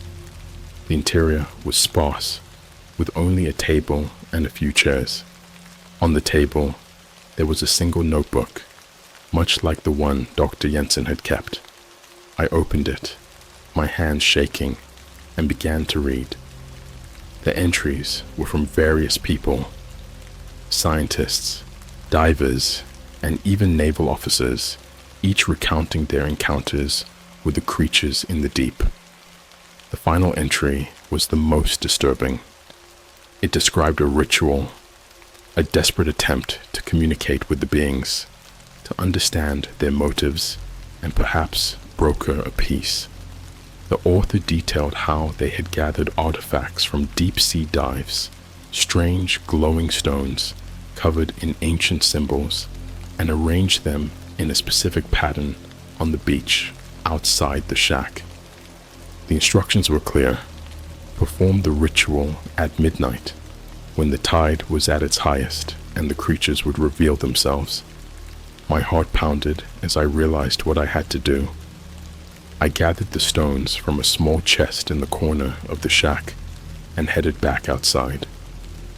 The interior was sparse, with only a table and a few chairs. On the table, there was a single notebook, much like the one Dr. Jensen had kept. I opened it, my hands shaking, and began to read. The entries were from various people: scientists, divers, and even naval officers, each recounting their encounters with the creatures in the deep. The final entry was the most disturbing. It described a ritual, a desperate attempt to communicate with the beings, to understand their motives, and perhaps broker a peace. The author detailed how they had gathered artifacts from deep-sea dives, strange glowing stones covered in ancient symbols, and arranged them in a specific pattern on the beach outside the shack. The instructions were clear: perform the ritual at midnight, when the tide was at its highest and the creatures would reveal themselves. My heart pounded as I realized what I had to do. I gathered the stones from a small chest in the corner of the shack and headed back outside.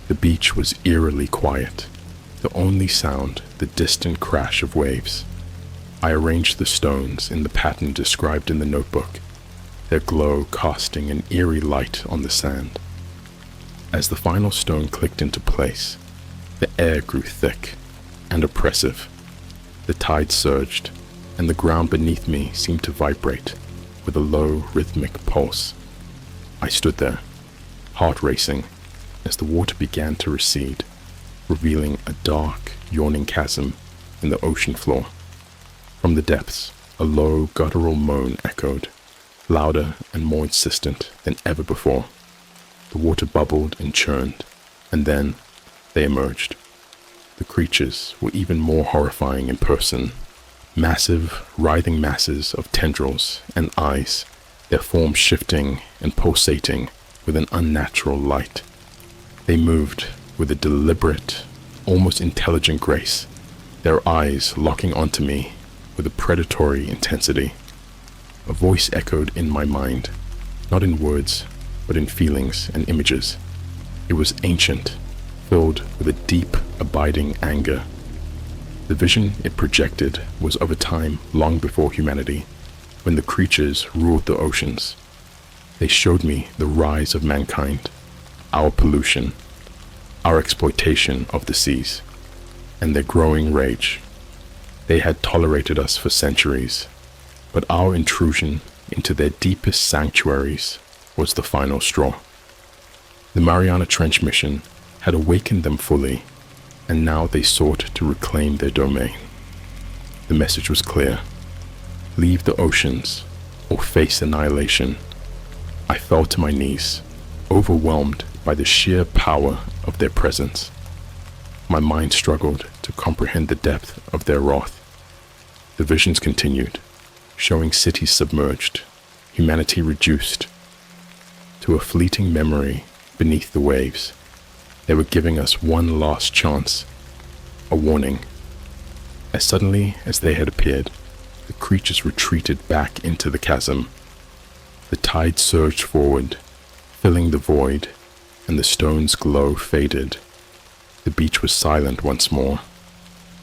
The beach was eerily quiet, the only sound the distant crash of waves. I arranged the stones in the pattern described in the notebook, their glow casting an eerie light on the sand. As the final stone clicked into place, the air grew thick and oppressive. The tide surged, and the ground beneath me seemed to vibrate with a low, rhythmic pulse. I stood there, heart racing, as the water began to recede, revealing a dark, yawning chasm in the ocean floor. From the depths, a low, guttural moan echoed, louder and more insistent than ever before. The water bubbled and churned, and then they emerged. The creatures were even more horrifying in person. Massive, writhing masses of tendrils and eyes, their forms shifting and pulsating with an unnatural light. They moved with a deliberate, almost intelligent grace, their eyes locking onto me with a predatory intensity. A voice echoed in my mind, not in words, but in feelings and images. It was ancient, filled with a deep, abiding anger. The vision it projected was of a time long before humanity, when the creatures ruled the oceans. They showed me the rise of mankind, our pollution, our exploitation of the seas, and their growing rage. They had tolerated us for centuries, but our intrusion into their deepest sanctuaries was the final straw. The Mariana Trench mission had awakened them fully, and now they sought to reclaim their domain. The message was clear: leave the oceans or face annihilation. I fell to my knees, overwhelmed by the sheer power of their presence. My mind struggled to comprehend the depth of their wrath. The visions continued, showing cities submerged, humanity reduced to a fleeting memory beneath the waves. They were giving us one last chance, a warning. As suddenly as they had appeared, the creatures retreated back into the chasm. The tide surged forward, filling the void, and the stone's glow faded. The beach was silent once more,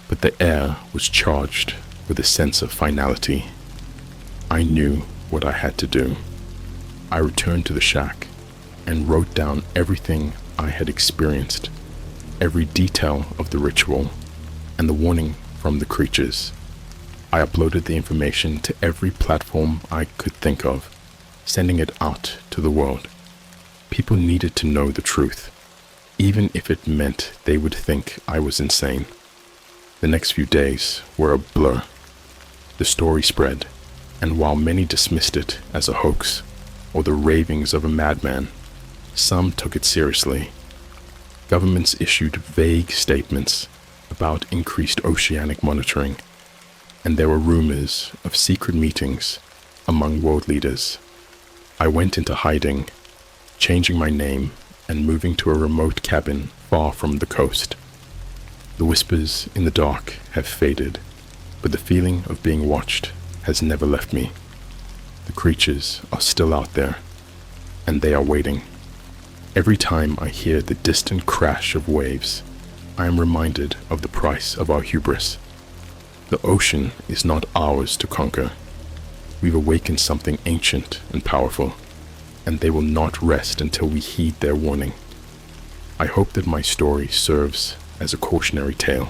but the air was charged with a sense of finality. I knew what I had to do. I returned to the shack and wrote down everything I had experienced, every detail of the ritual, and the warning from the creatures. I uploaded the information to every platform I could think of, sending it out to the world. People needed to know the truth, even if it meant they would think I was insane. The next few days were a blur. The story spread, and while many dismissed it as a hoax or the ravings of a madman, some took it seriously. Governments issued vague statements about increased oceanic monitoring, and there were rumors of secret meetings among world leaders. I went into hiding, changing my name and moving to a remote cabin far from the coast. The whispers in the dark have faded, but the feeling of being watched has never left me. The creatures are still out there, and they are waiting. Every time I hear the distant crash of waves, I am reminded of the price of our hubris. The ocean is not ours to conquer. We've awakened something ancient and powerful, and they will not rest until we heed their warning. I hope that my story serves as a cautionary tale.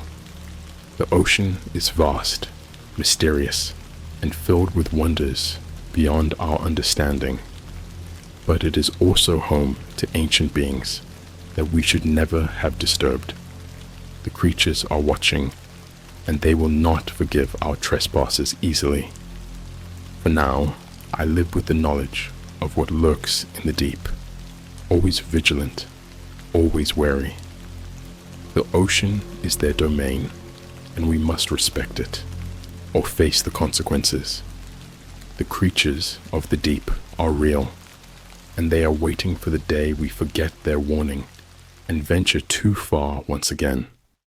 The ocean is vast, mysterious, and filled with wonders beyond our understanding. But it is also home to ancient beings that we should never have disturbed. The creatures are watching, and they will not forgive our trespasses easily. For now, I live with the knowledge of what lurks in the deep, always vigilant, always wary. The ocean is their domain, and we must respect it, or face the consequences. The creatures of the deep are real, and they are waiting for the day we forget their warning and venture too far once again.